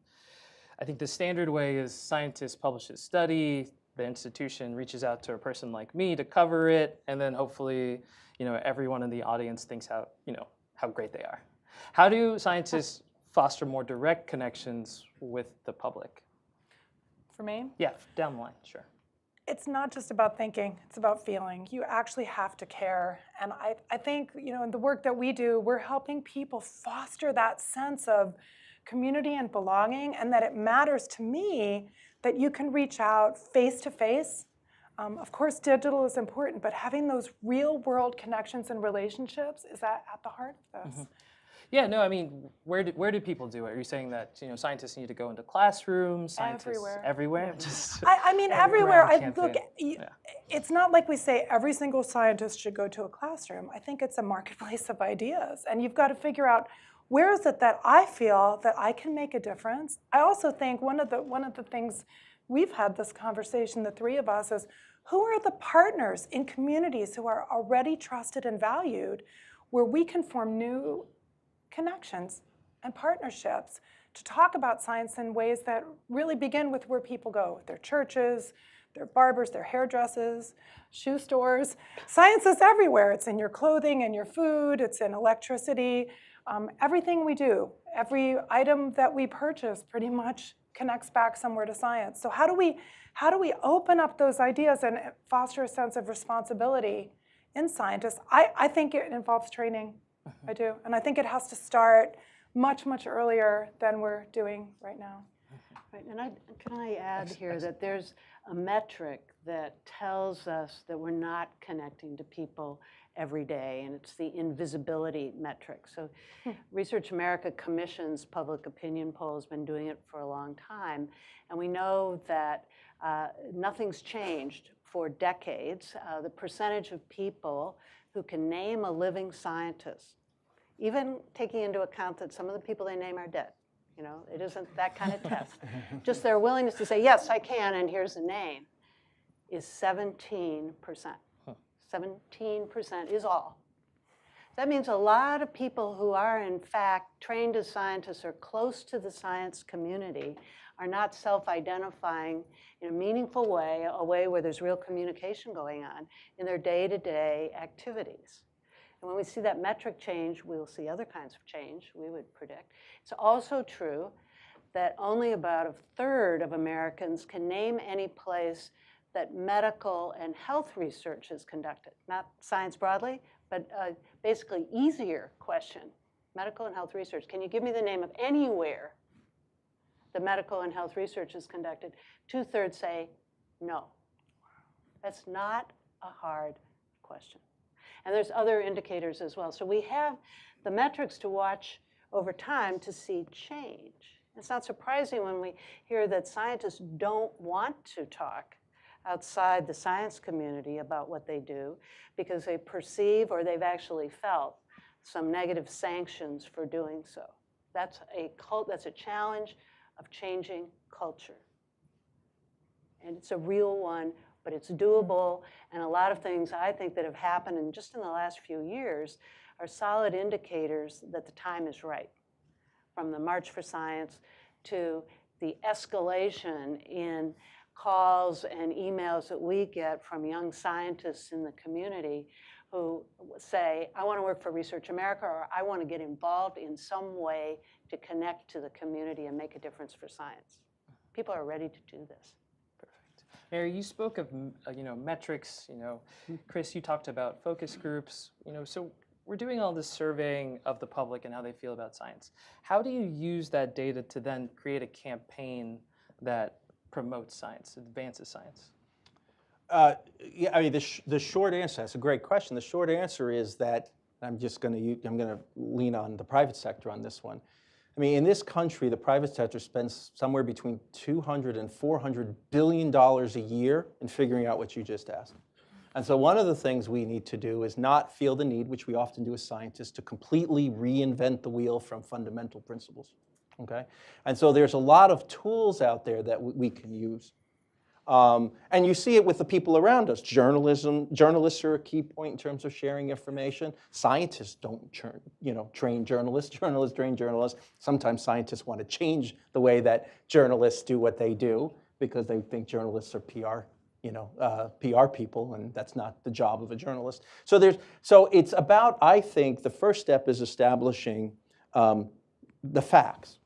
S4: I think the standard way is scientists publish a study, the institution reaches out to a person like me to cover it, and then hopefully, everyone in the audience thinks how great they are. How do scientists foster more direct connections with the public?
S6: For me?
S4: Yeah, down the line, sure.
S6: It's not just about thinking, it's about feeling. You actually have to care. And I think, in the work that we do, we're helping people foster that sense of community and belonging, and that it matters to me that you can reach out face to face. Of course, digital is important, but having those real world connections and relationships is at the heart of this.
S4: Mm-hmm. Yeah, no, I mean, where do people do it? Are you saying that scientists need to go into classrooms? Scientists everywhere? Just
S6: I mean, everywhere.
S4: Look,
S6: it's not like we say every single scientist should go to a classroom. I think it's a marketplace of ideas, and you've got to figure out where is it that I feel that I can make a difference. I also think one of the things we've had this conversation, the three of us, is who are the partners in communities who are already trusted and valued, where we can form new connections and partnerships to talk about science in ways that really begin with where people go, their churches, their barbers, their hairdressers, shoe stores. Science is everywhere. It's in your clothing and your food. It's in electricity. Everything we do, every item that we purchase pretty much connects back somewhere to science. So how do we open up those ideas and foster a sense of responsibility in scientists? I think it involves training. I do. And I think it has to start much, much earlier than we're doing right now.
S7: Right, and can I add here that there's a metric that tells us that we're not connecting to people every day, and it's the invisibility metric. So Research America commissions public opinion polls, been doing it for a long time, and we know that nothing's changed for decades. The percentage of people who can name a living scientist, even taking into account that some of the people they name are dead, you know, it isn't that kind of test. Just their willingness to say, yes, I can, and here's a name, is 17%. 17% is all. That means a lot of people who are, in fact, trained as scientists or close to the science community are not self-identifying in a meaningful way, a way where there's real communication going on in their day-to-day activities. And when we see that metric change, we'll see other kinds of change, we would predict. It's also true that only about a third of Americans can name any place that medical and health research is conducted. Not science broadly, but basically easier question. Medical and health research. Can you give me the name of anywhere the medical and health research is conducted? 2/3 say no. That's not a hard question. And there's other indicators as well. So we have the metrics to watch over time to see change. It's not surprising when we hear that scientists don't want to talk outside the science community about what they do because they perceive or they've actually felt some negative sanctions for doing so. That's a challenge of changing culture. And it's a real one, but it's doable, and a lot of things I think that have happened in just in the last few years are solid indicators that the time is right. From the March for Science to the escalation in calls and emails that we get from young scientists in the community who say, I want to work for Research America, or I want to get involved in some way to connect to the community and make a difference for science. People are ready to do this.
S4: Mary, you spoke of metrics. Chris, you talked about focus groups. So we're doing all this surveying of the public and how they feel about science. How do you use that data to then create a campaign that promotes science, advances science?
S5: Yeah, I mean, the short answer, that's a great question. The short answer is that I'm going to lean on the private sector on this one. I mean, in this country, the private sector spends somewhere between $200 and $400 billion a year in figuring out what you just asked. And so one of the things we need to do is not feel the need, which we often do as scientists, to completely reinvent the wheel from fundamental principles. Okay? And so there's a lot of tools out there that we can use. And you see it with the people around us. Journalists are a key point in terms of sharing information. Scientists don't train journalists. Journalists train journalists. Sometimes scientists want to change the way that journalists do what they do because they think journalists are PR people, and that's not the job of a journalist. So it's about, I think, the first step is establishing the facts,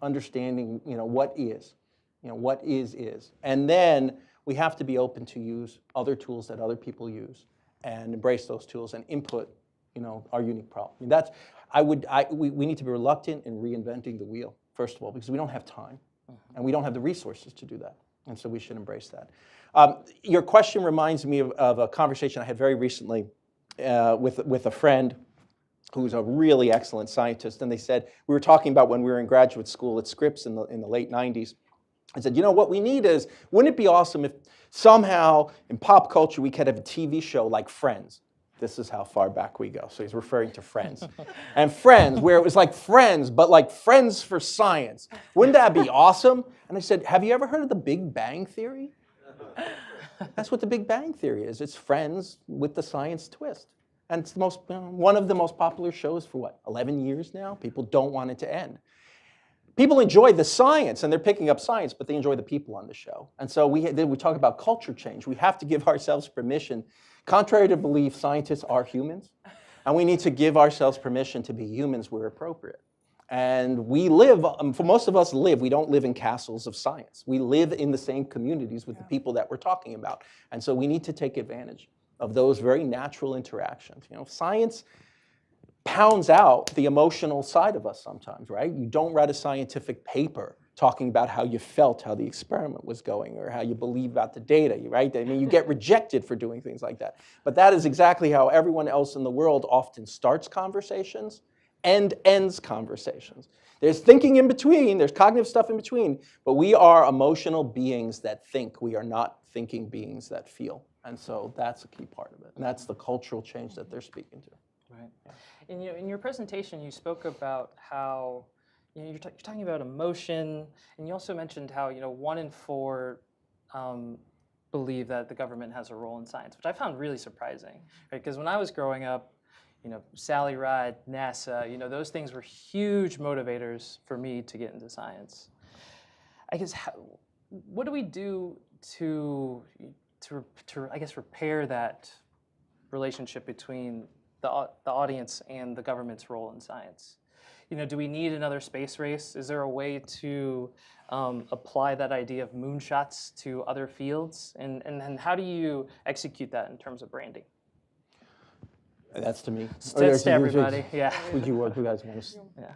S5: understanding what is. What is. And then we have to be open to use other tools that other people use and embrace those tools and input, our unique problem. I mean, we need to be reluctant in reinventing the wheel, first of all, because we don't have time and we don't have the resources to do that. And so we should embrace that. Your question reminds me of a conversation I had very recently with a friend who's a really excellent scientist. And they said, we were talking about when we were in graduate school at Scripps in the late 90s. I said, what we need is, wouldn't it be awesome if somehow in pop culture we could have a TV show like Friends? This is how far back we go. So he's referring to Friends. And Friends, where it was like Friends, but like Friends for science. Wouldn't that be awesome? And I said, have you ever heard of the Big Bang Theory? That's what the Big Bang Theory is. It's Friends with the science twist. And it's one of the most popular shows for 11 years now? People don't want it to end. People enjoy the science, and they're picking up science, but they enjoy the people on the show. And so we talk about culture change. We have to give ourselves permission. Contrary to belief, scientists are humans. And we need to give ourselves permission to be humans where appropriate. And we live, for most of us live, we don't live in castles of science. We live in the same communities with the people that we're talking about. And so we need to take advantage of those very natural interactions. You know, science pounds out the emotional side of us sometimes, right? You don't write a scientific paper talking about how you felt, how the experiment was going, or how you believe about the data, right? I mean, you get rejected for doing things like that. But that is exactly how everyone else in the world often starts conversations and ends conversations. There's thinking in between, there's cognitive stuff in between, but we are emotional beings that think. We are not thinking beings that feel. And so that's a key part of it. And that's the cultural change that they're speaking to.
S4: Right. And in your presentation, you spoke about how you're talking about emotion, and you also mentioned how 1 in 4 believe that the government has a role in science, which I found really surprising. Right? Because when I was growing up, Sally Ride, NASA, those things were huge motivators for me to get into science. I guess, what do we do to I guess repair that relationship between the audience and the government's role in science? Do we need another space race? Is there a way to apply that idea of moonshots to other fields? And how do you execute that in terms of branding?
S5: That's to me.
S4: That's to everybody, yeah.
S5: Would you guys want to?
S4: Yeah.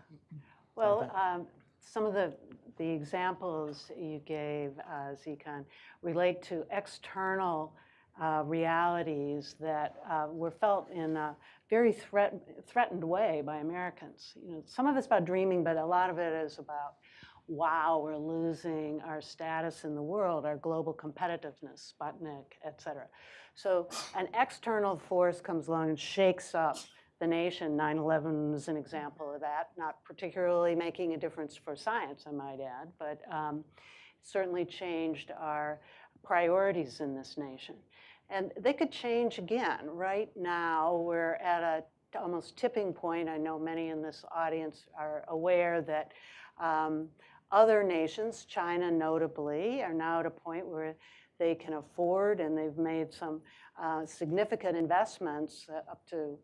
S7: Well, some of the examples you gave, Zikon, relate to external realities that were felt in a very threatened way by Americans. Some of it's about dreaming, but a lot of it is about, wow, we're losing our status in the world, our global competitiveness, Sputnik, et cetera. So an external force comes along and shakes up the nation. 9/11 is an example of that, not particularly making a difference for science, I might add, but certainly changed our priorities in this nation. And they could change again. Right now, we're at a almost tipping point. I know many in this audience are aware that other nations, China notably, are now at a point where they can afford, and they've made some significant investments, up to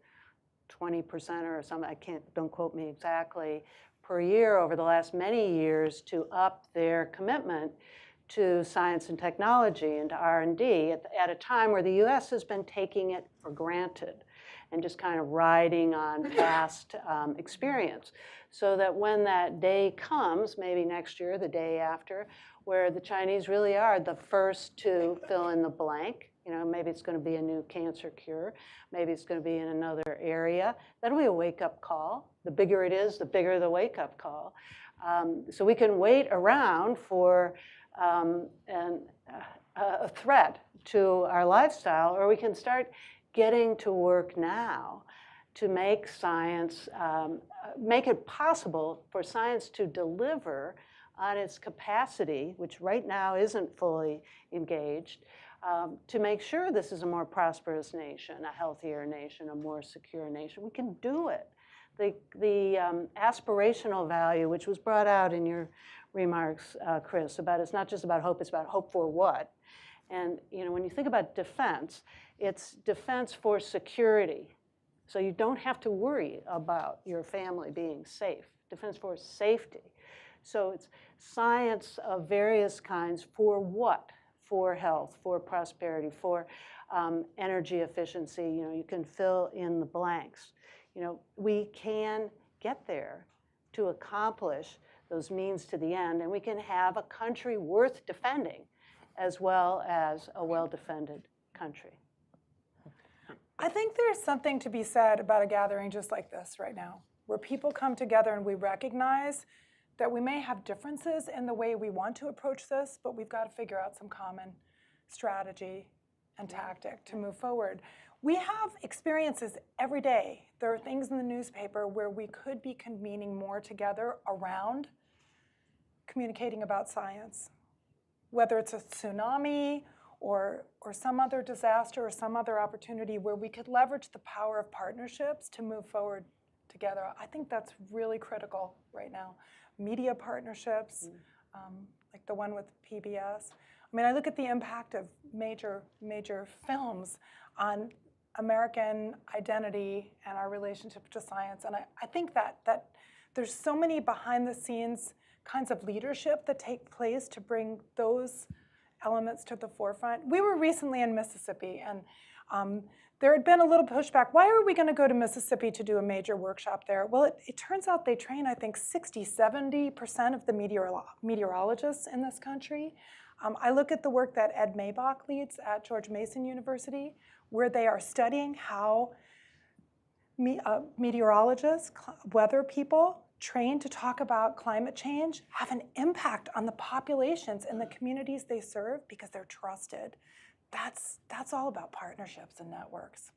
S7: 20% or something, don't quote me exactly, per year over the last many years to up their commitment to science and technology and to R&D at a time where the US has been taking it for granted and just kind of riding on past experience. So that when that day comes, maybe next year, the day after, where the Chinese really are the first to fill in the blank, maybe it's going to be a new cancer cure, maybe it's going to be in another area, that'll be a wake-up call. The bigger it is, the bigger the wake-up call. So we can wait around for a threat to our lifestyle, or we can start getting to work now to make science, make it possible for science to deliver on its capacity, which right now isn't fully engaged, to make sure this is a more prosperous nation, a healthier nation, a more secure nation. We can do it. The aspirational value, which was brought out in your remarks, Chris, about it's not just about hope, it's about hope for what. And when you think about defense, it's defense for security. So you don't have to worry about your family being safe. Defense for safety. So it's science of various kinds for what? For health, for prosperity, for energy efficiency. You can fill in the blanks. We can get there to accomplish those means to the end, and we can have a country worth defending as well as a well-defended country.
S6: I think there's something to be said about a gathering just like this right now, where people come together and we recognize that we may have differences in the way we want to approach this, but we've got to figure out some common strategy and tactic to move forward. We have experiences every day. There are things in the newspaper where we could be convening more together around communicating about science, whether it's a tsunami or some other disaster or some other opportunity where we could leverage the power of partnerships to move forward together. I think that's really critical right now. Media partnerships, like the one with PBS. I mean, I look at the impact of major films on American identity and our relationship to science. And I think that there's so many behind the scenes kinds of leadership that take place to bring those elements to the forefront. We were recently in Mississippi, and there had been a little pushback. Why are we going to go to Mississippi to do a major workshop there? Well, it turns out they train, I think, 60–70% of the meteorologists in this country. I look at the work that Ed Maybach leads at George Mason University, where they are studying how meteorologists, weather people, trained to talk about climate change have an impact on the populations in the communities they serve because they're trusted. That's all about partnerships and networks.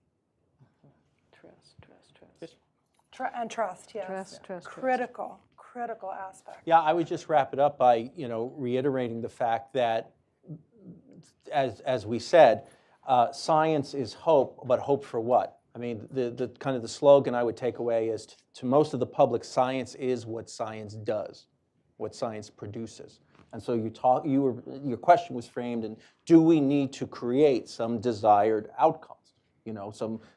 S7: Trust.
S6: And trust, yes.
S7: Trust.
S6: Critical aspect.
S5: Yeah, I would just wrap it up by reiterating the fact that, as we said, science is hope, but hope for what? I mean, the kind of the slogan I would take away is to most of the public, science is what science does, what science produces. And so your question was framed in, do we need to create some desired outcomes?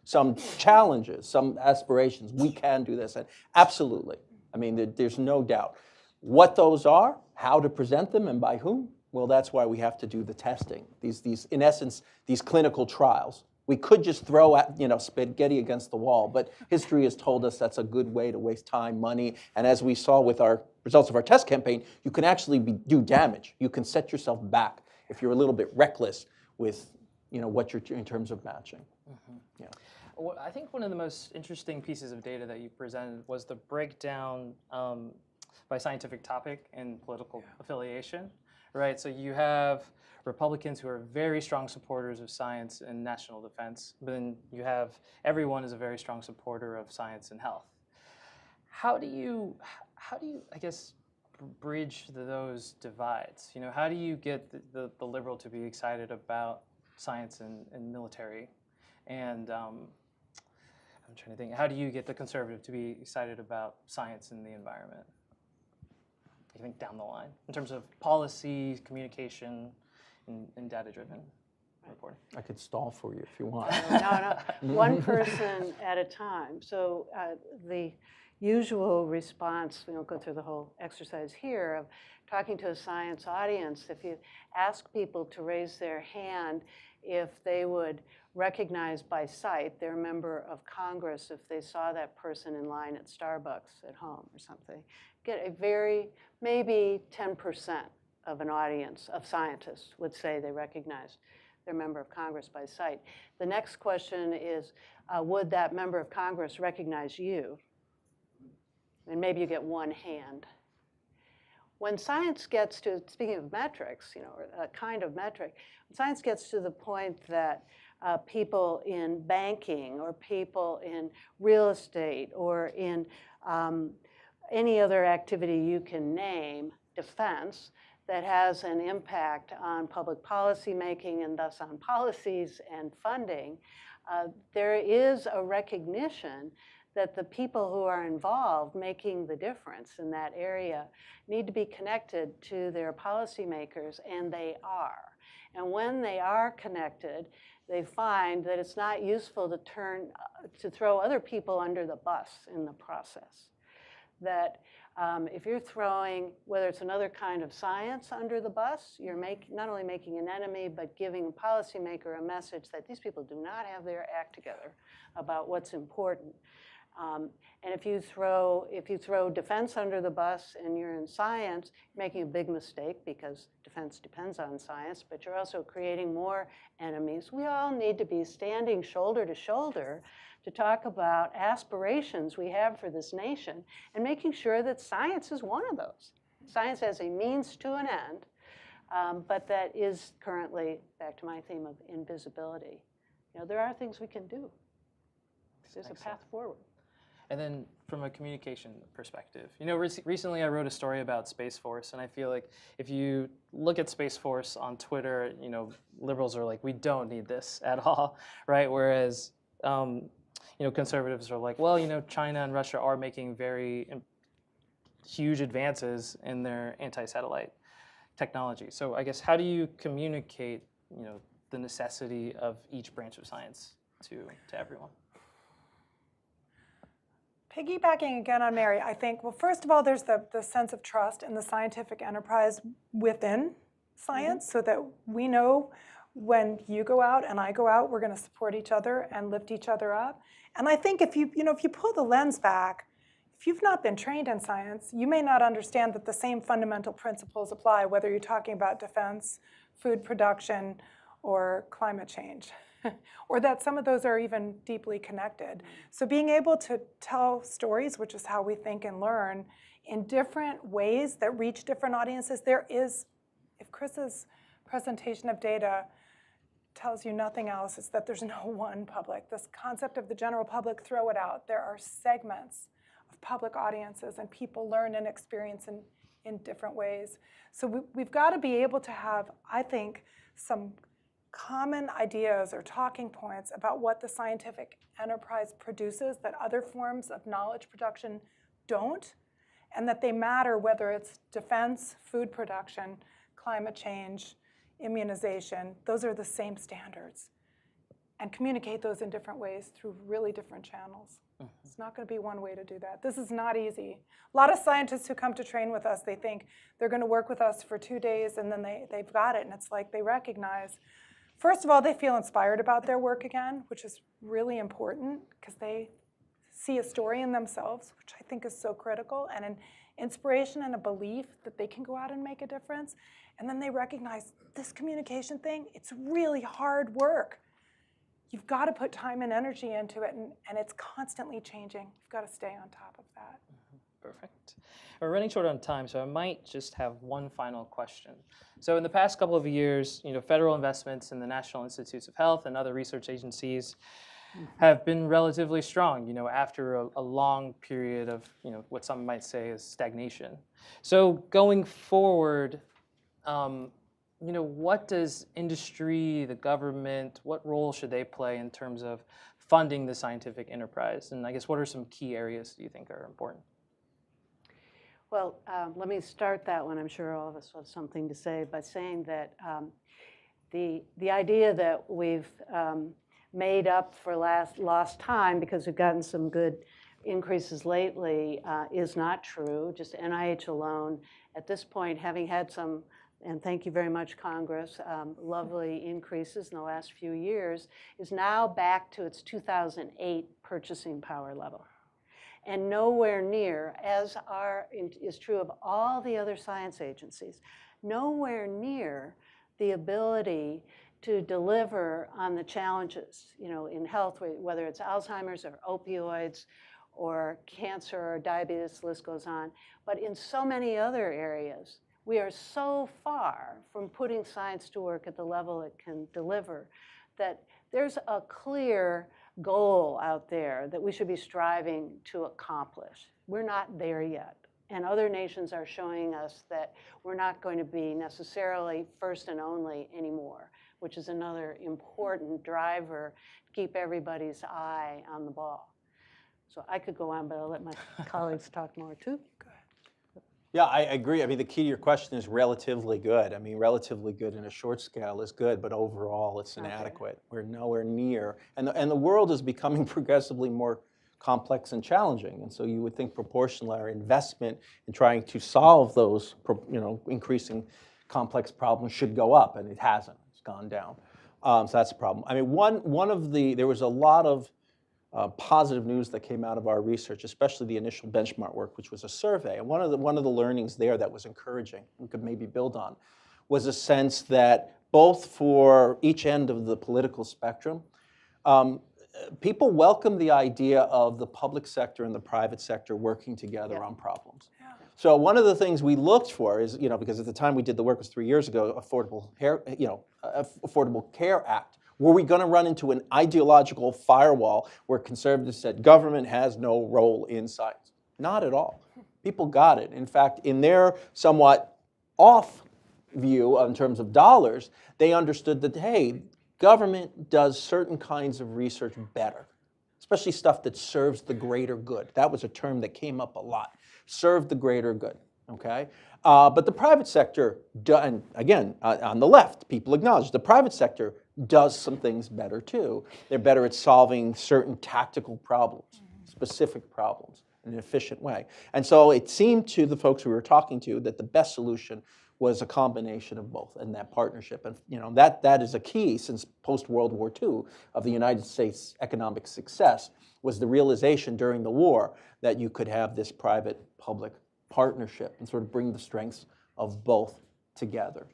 S5: Some challenges, some aspirations. We can do this, and absolutely. I mean, there's no doubt. What those are, how to present them, and by whom? Well, that's why we have to do the testing. These in essence, these clinical trials. We could just throw spaghetti against the wall, but history has told us that's a good way to waste time, money, and as we saw with our results of our test campaign, you can actually do damage. You can set yourself back if you're a little bit reckless with what you're in terms of matching.
S4: Mm-hmm.
S5: Yeah.
S4: Well, I think one of the most interesting pieces of data that you presented was the breakdown by scientific topic and political affiliation, right? So you have Republicans who are very strong supporters of science and national defense, but then you have everyone is a very strong supporter of science and health. How do you, I guess, bridge those divides? How do you get the liberal to be excited about science and military? And I'm trying to think, how do you get the conservative to be excited about science and the environment? I think down the line, in terms of policy, communication, and data-driven reporting.
S5: I could stall for you if you want.
S7: No. One person at a time. So the usual response, we won't go through the whole exercise here, of talking to a science audience, if you ask people to raise their hand if they would recognize by sight their member of Congress if they saw that person in line at Starbucks at home or something, get a maybe 10% of an audience of scientists would say they recognize their member of Congress by sight. The next question is, would that member of Congress recognize you? And maybe you get one hand. When science gets to, speaking of metrics, or a kind of metric, when science gets to the point that people in banking or people in real estate or in any other activity you can name, defense, that has an impact on public policy making and thus on policies and funding, there is a recognition that the people who are involved making the difference in that area need to be connected to their policymakers, and they are. And when they are connected, they find that it's not useful to throw other people under the bus in the process. That if you're throwing, whether it's another kind of science under the bus, you're not only making an enemy, but giving a policymaker a message that these people do not have their act together about what's important. And if you throw defense under the bus and you're in science, you're making a big mistake because defense depends on science, but you're also creating more enemies. We all need to be standing shoulder to shoulder to talk about aspirations we have for this nation and making sure that science is one of those. Science as a means to an end, but that is currently, back to my theme of invisibility. There are things we can do. There's a path forward.
S4: And then from a communication perspective, recently I wrote a story about Space Force, and I feel like if you look at Space Force on Twitter, liberals are like, we don't need this at all, right? Whereas, conservatives are like, well, China and Russia are making very huge advances in their anti-satellite technology. So I guess how do you communicate, the necessity of each branch of science to everyone?
S6: Piggybacking again on Mary, I think, well, first of all, there's the sense of trust in the scientific enterprise within science, so that we know when you go out and I go out, we're going to support each other and lift each other up. And I think if you pull the lens back, if you've not been trained in science, you may not understand that the same fundamental principles apply, whether you're talking about defense, food production, or climate change, or that some of those are even deeply connected. So being able to tell stories, which is how we think and learn, in different ways that reach different audiences, there is, if Chris's presentation of data tells you nothing else, it's that there's no one public. This concept of the general public, throw it out. There are segments of public audiences, and people learn and experience in different ways. So we've got to be able to have, I think, some common ideas or talking points about what the scientific enterprise produces that other forms of knowledge production don't, and that they matter whether it's defense, food production, climate change, immunization. Those are the same standards. And communicate those in different ways through really different channels. It's not going to be one way to do that. This is not easy. A lot of scientists who come to train with us, they think they're going to work with us for 2 days and then they've got it. And it's like they recognize, first of all, they feel inspired about their work again, which is really important because they see a story in themselves, which I think is so critical, and an inspiration and a belief that they can go out and make a difference. And then they recognize this communication thing, it's really hard work. You've got to put time and energy into it, and it's constantly changing. You've got to stay on top of that.
S4: Perfect. We're running short on time, so I might just have one final question. So in the past couple of years, federal investments in the National Institutes of Health and other research agencies have been relatively strong, after a long period of, what some might say is stagnation. So going forward, what does industry, the government, what role should they play in terms of funding the scientific enterprise? And I guess what are some key areas do you think are important?
S7: Well, let me start that one. I'm sure all of us have something to say by saying that the idea that we've made up for lost time because we've gotten some good increases lately is not true. Just NIH alone, at this point, having had some, and thank you very much, Congress, lovely increases in the last few years, is now back to its 2008 purchasing power level. And nowhere near, as is true of all the other science agencies, nowhere near the ability to deliver on the challenges, in health, whether it's Alzheimer's or opioids or cancer or diabetes, the list goes on. But in so many other areas, we are so far from putting science to work at the level it can deliver that there's a clear goal out there that we should be striving to accomplish. We're not there yet. And other nations are showing us that we're not going to be necessarily first and only anymore, which is another important driver to keep everybody's eye on the ball. So I could go on, but I'll let my colleagues talk more too. Go ahead.
S5: Yeah, I agree. I mean, the key to your question is relatively good. I mean, relatively good in a short scale is good, but overall it's inadequate. We're nowhere near. And the world is becoming progressively more complex and challenging. And so you would think proportionally our investment in trying to solve those, increasing complex problems should go up, and it hasn't. It's gone down. So that's a problem. I mean, there was a lot of positive news that came out of our research, especially the initial benchmark work, which was a survey. And one of the learnings there that was encouraging, we could maybe build on, was a sense that both for each end of the political spectrum, people welcome the idea of the public sector and the private sector working together on problems. Yeah. So one of the things we looked for is, because at the time we did the work was 3 years ago, Affordable Care Act. Were we going to run into an ideological firewall where conservatives said government has no role in science? Not at all. People got it. In fact, in their somewhat off view in terms of dollars, they understood that, hey, government does certain kinds of research better, especially stuff that serves the greater good. That was a term that came up a lot. Serve the greater good. okay? But the private sector, and again, on the left, people acknowledge the private sector does some things better too. They're better at solving certain tactical problems, specific problems in an efficient way. And so it seemed to the folks we were talking to that the best solution was a combination of both and that partnership. And that is a key since post-World War II of the United States economic success was the realization during the war that you could have this private-public partnership and sort of bring the strengths of both together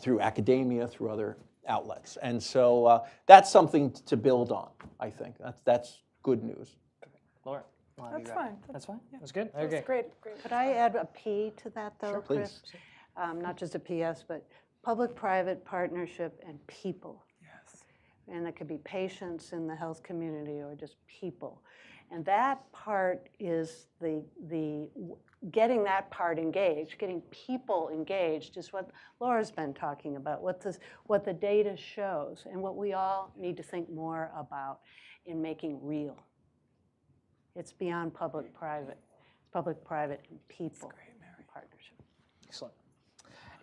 S5: through academia, through other outlets. And so that's something to build on, I think. That's good news.
S4: Laura?
S6: That's fine.
S4: That's fine? That's good?
S6: That's
S4: Okay.
S6: great.
S7: Could I add a P to that, though,
S5: Sure, please.
S7: Chris? Not just a PS, but public-private partnership and people.
S6: Yes.
S7: And it could be patients in the health community or just people. And that part is the getting that part engaged, getting people engaged is what Laura's been talking about, what the data shows, and what we all need to think more about in making real. It's beyond public-private. It's public-private and people partnership.
S4: Excellent.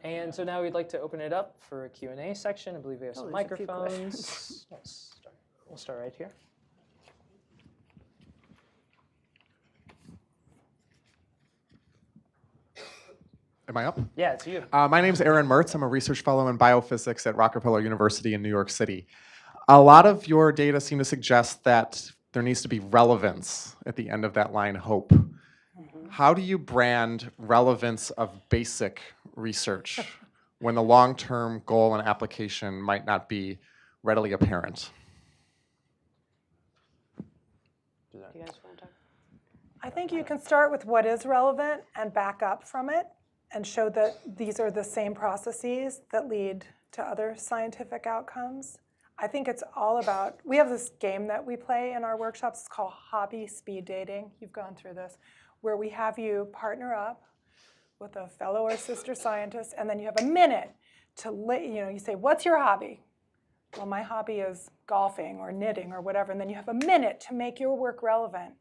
S4: And so now we'd like to open it up for a Q&A section. I believe we have some
S7: there's a few
S4: microphones. We'll start right here.
S8: Am I up?
S4: Yeah, it's you.
S8: My name's Aaron Mertz. I'm a research fellow in biophysics at Rockefeller University in New York City. A lot of your data seem to suggest that there needs to be relevance at the end of that line, hope. How do you brand relevance of basic research when the long-term goal and application might not be readily apparent?
S7: Do you guys want to talk?
S6: I think you can start with what is relevant and back up from it and show that these are the same processes that lead to other scientific outcomes. I think it's all about, we have this game that we play in our workshops, it's called hobby speed dating. You've gone through this, where we have you partner up with a fellow or sister scientist, and then you have a minute to, you say, what's your hobby? Well, my hobby is golfing or knitting or whatever, and then you have a minute to make your work relevant.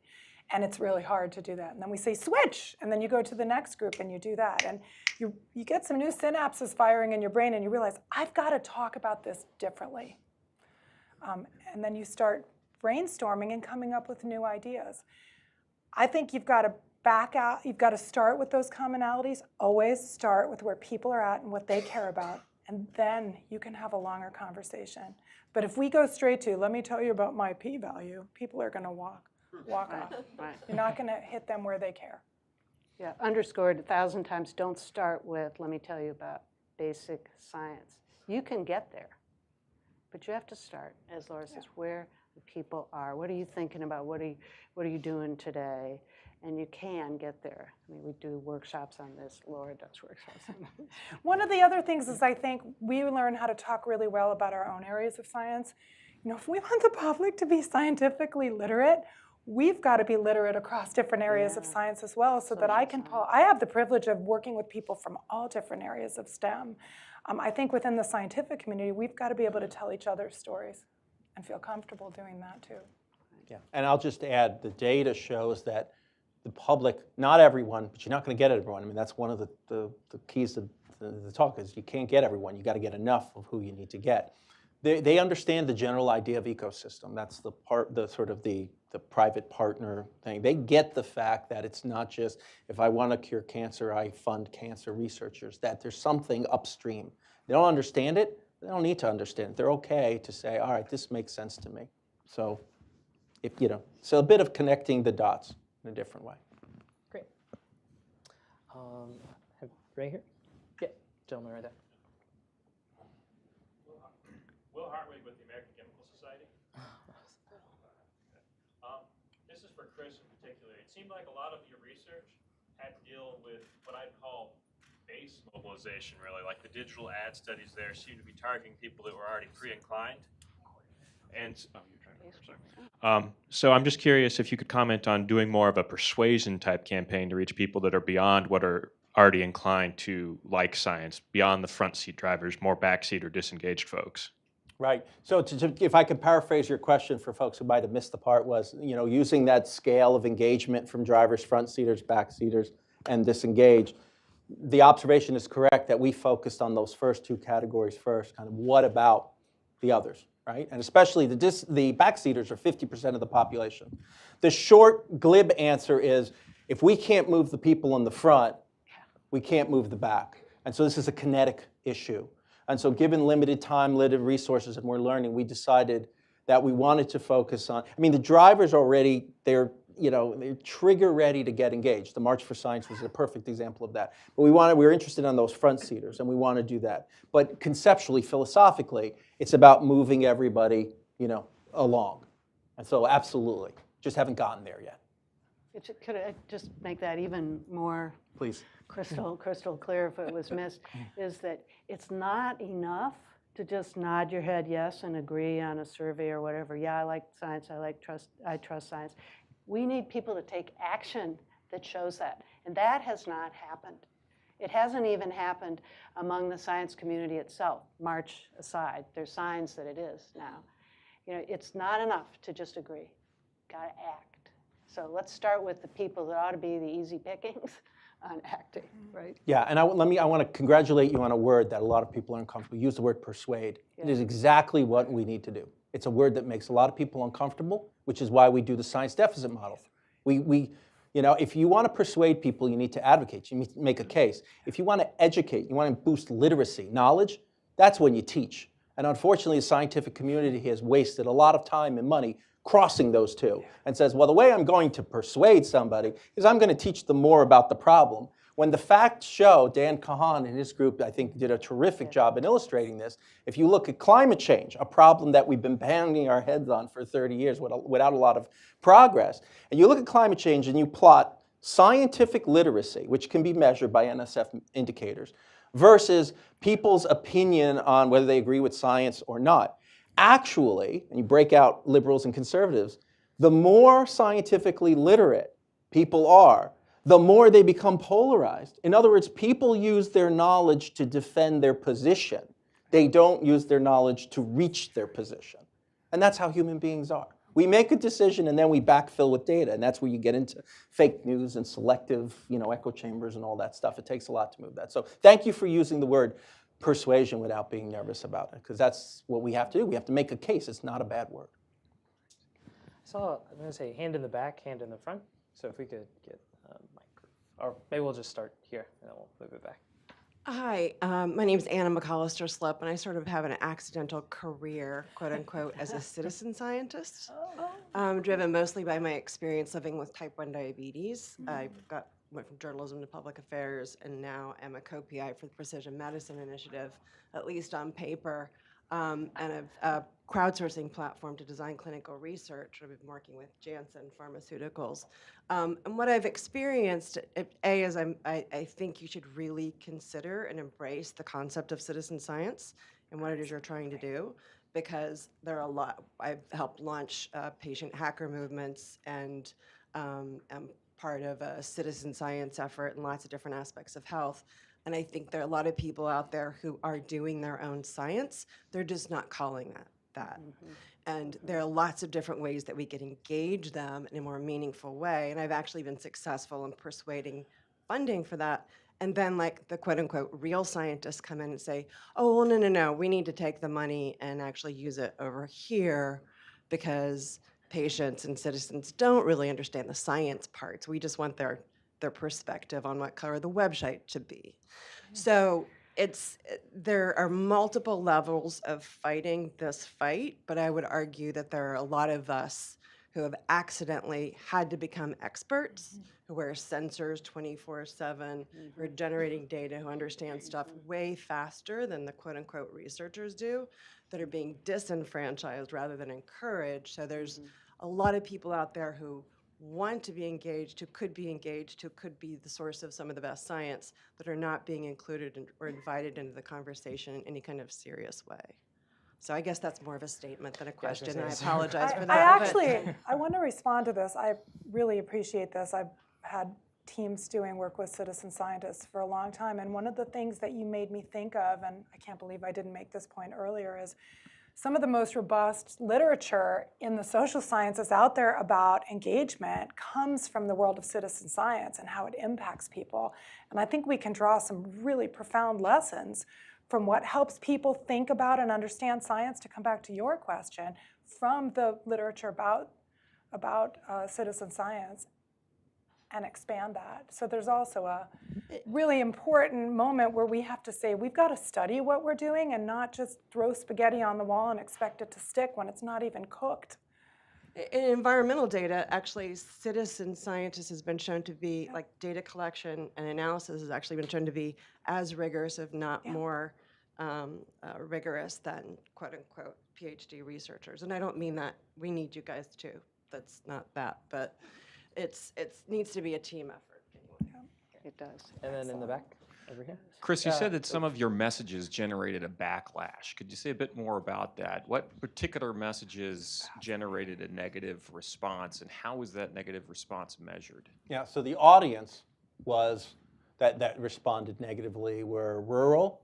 S6: And it's really hard to do that. And then we say switch, and then you go to the next group and you do that. And you get some new synapses firing in your brain, and you realize, I've got to talk about this differently. And then you start brainstorming and coming up with new ideas. I think you've got to back out, you've got to start with those commonalities, always start with where people are at and what they care about, and then you can have a longer conversation. But if we go straight to, let me tell you about my p-value, people are going to walk off.
S7: Right.
S6: You're not going to hit them where they care.
S7: Yeah, underscored 1,000 times, don't start with, let me tell you about basic science. You can get there, but you have to start, as Laura says, where the people are. What are you thinking about? What are you doing today? And you can get there. I mean, we do workshops on this. Laura does workshops on this.
S6: One of the other things is I think we learn how to talk really well about our own areas of science. If we want the public to be scientifically literate, we've got to be literate across different areas of science as well, so that I have the privilege of working with people from all different areas of STEM. I think within the scientific community, we've got to be able to tell each other's stories and feel comfortable doing that too.
S5: Yeah, and I'll just add, the data shows that the public, not everyone, but you're not going to get everyone. I mean, that's one of the keys to the talk is you can't get everyone. You got to get enough of who you need to get. They understand the general idea of ecosystem. That's the sort of the private partner thing. They get the fact that it's not just, if I want to cure cancer, I fund cancer researchers, that there's something upstream. They don't understand it. They don't need to understand it. They're okay to say, all right, this makes sense to me. So, so a bit of connecting the dots in a different way.
S4: Great. Right here? Yeah, gentleman right there.
S9: Will Hartley with the American Chemical Society. This is for Chris in particular. It seemed like a lot of your research had to deal with what I'd call base mobilization, really. Like the digital ad studies there seem to be targeting people that were already pre-inclined. And so I'm just curious if you could comment on doing more of a persuasion type campaign to reach people that are beyond what are already inclined to like science, beyond the front seat drivers, more backseat or disengaged folks.
S5: Right. So if I could paraphrase your question for folks who might have missed the part was, using that scale of engagement from drivers, front seaters, back seaters, and disengaged, the observation is correct that we focused on those first two categories first, kind of what about the others, right? And especially the backseaters are 50% of the population. The short, glib answer is, if we can't move the people in the front, we can't move the back. And so this is a kinetic issue. And so given limited time, limited resources, and we're learning, we decided that we wanted to focus on, I mean, the drivers already, they're trigger ready to get engaged. The March for Science was a perfect example of that. But we were interested in those front seaters, and we want to do that. But conceptually, philosophically, it's about moving everybody, along. And so absolutely, just haven't gotten there yet.
S7: Could I just make that even more
S5: Please.
S7: crystal clear if it was missed, is that it's not enough to just nod your head yes and agree on a survey or whatever. Yeah, I like science, I trust science. We need people to take action that shows that. And that has not happened. It hasn't even happened among the science community itself, March aside. There's signs that it is now. It's not enough to just agree. Got to act. So let's start with the people that ought to be the easy pickings on acting, right?
S5: Yeah, and I want to congratulate you on a word that a lot of people are uncomfortable. Use the word persuade. Yeah. It is exactly what we need to do. It's a word that makes a lot of people uncomfortable, which is why we do the science deficit model. If you want to persuade people, you need to advocate. You need to make a case. If you want to educate, you want to boost literacy, knowledge, that's when you teach. And unfortunately, the scientific community has wasted a lot of time and money crossing those two and says, well, the way I'm going to persuade somebody is I'm going to teach them more about the problem. When the facts show, Dan Kahan and his group, I think, did a terrific job in illustrating this. If you look at climate change, a problem that we've been banging our heads on for 30 years without a lot of progress, and you look at climate change and you plot scientific literacy, which can be measured by NSF indicators, versus people's opinion on whether they agree with science or not. Actually, and you break out liberals and conservatives, the more scientifically literate people are, the more they become polarized. In other words, people use their knowledge to defend their position. They don't use their knowledge to reach their position. And that's how human beings are. We make a decision and then we backfill with data, and that's where you get into fake news and selective, echo chambers and all that stuff. It takes a lot to move that. So thank you for using the word persuasion without being nervous about it, because that's what we have to do. We have to make a case. It's not a bad word.
S4: I'm going to say hand in the back, hand in the front. So if we could get a mic, or maybe we'll just start here and then we'll move it back.
S10: Hi, my name is Anna McAllister-Slip, and I sort of have an accidental career, quote unquote, as a citizen scientist, driven mostly by my experience living with type 1 diabetes. I went from journalism to public affairs, and now am a co-PI for the Precision Medicine Initiative, at least on paper, and a crowdsourcing platform to design clinical research. I've been working with Janssen Pharmaceuticals. And what I've experienced, is I think you should really consider and embrace the concept of citizen science and what it is you're trying to do, because there are a lot. I've helped launch patient hacker movements and am part of a citizen science effort in lots of different aspects of health. And I think there are a lot of people out there who are doing their own science. They're just not calling that. Mm-hmm. And there are lots of different ways that we can engage them in a more meaningful way. And I've actually been successful in persuading funding for that. And then the quote unquote real scientists come in and say, oh, well, no, we need to take the money and actually use it over here because patients and citizens don't really understand the science parts. We just want their perspective on what color the website should be. So there are multiple levels of fighting this fight, but I would argue that there are a lot of us who have accidentally had to become experts, who wear sensors 24/7, who are generating data, who understand stuff way faster than the quote-unquote researchers do, that are being disenfranchised rather than encouraged. So there's a lot of people out there who want to be engaged, who could be the source of some of the best science, that are not being included or invited into the conversation in any kind of serious way. So I guess that's more of a statement than a question, and I apologize for that.
S6: I want to respond to this. I really appreciate this. I've had teams doing work with citizen scientists for a long time, and one of the things that you made me think of, and I can't believe I didn't make this point earlier, is some of the most robust literature in the social sciences out there about engagement comes from the world of citizen science and how it impacts people. And I think we can draw some really profound lessons from what helps people think about and understand science, to come back to your question, from the literature about citizen science, and expand that. So there's also a really important moment where we have to say, we've got to study what we're doing and not just throw spaghetti on the wall and expect it to stick when it's not even cooked.
S10: In environmental data, actually, citizen scientists has been shown to be, like data collection and analysis has actually been shown to be as rigorous, if not more rigorous than quote unquote PhD researchers. And I don't mean that we need you guys too. That's not that, but it needs to be a team effort.
S7: It does.
S4: And then in the back, over here.
S11: Chris, you said that some of your messages generated a backlash. Could you say a bit more about that? What particular messages generated a negative response, and how was that negative response measured?
S5: Yeah, so the audience was that responded negatively were rural,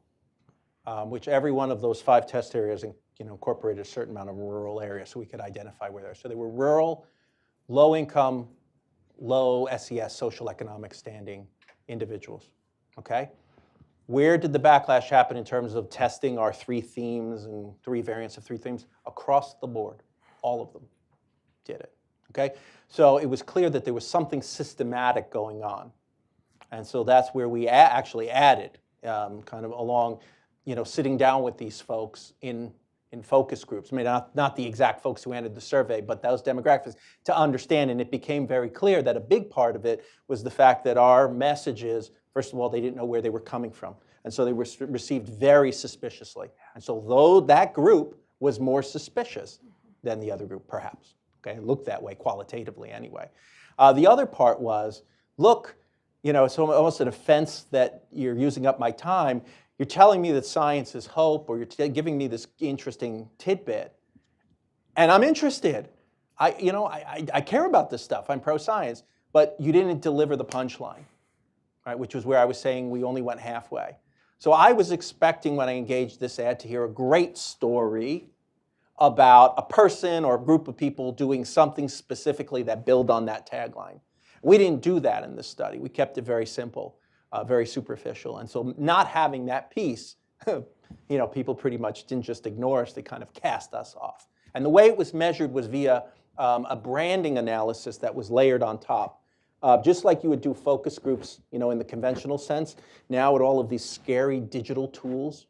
S5: which every one of those 5 test areas incorporated a certain amount of rural area, so we could identify where they were. So they were rural, low income, low SES, social economic standing individuals, okay? Where did the backlash happen in terms of testing our 3 themes and 3 variants of 3 themes? Across the board, all of them did it, okay? So it was clear that there was something systematic going on. And so that's where we actually added, kind of along, sitting down with these folks in focus groups. I mean, not the exact folks who ended the survey, but those demographics to understand. And it became very clear that a big part of it was the fact that our messages, first of all, they didn't know where they were coming from. And so they were received very suspiciously. And so though that group was more suspicious than the other group, perhaps. Okay, it looked that way qualitatively anyway. The other part was, look, it's almost an offense that you're using up my time. You're telling me that science is hope, or you're giving me this interesting tidbit, and I'm interested. I care about this stuff. I'm pro-science, but you didn't deliver the punchline, right? Which was where I was saying we only went halfway. So I was expecting when I engaged this ad to hear a great story about a person or a group of people doing something specifically that build on that tagline. We didn't do that in this study. We kept it very simple. Very superficial. And so not having that piece, people pretty much didn't just ignore us, they kind of cast us off. And the way it was measured was via a branding analysis that was layered on top. Just like you would do focus groups, in the conventional sense, now with all of these scary digital tools,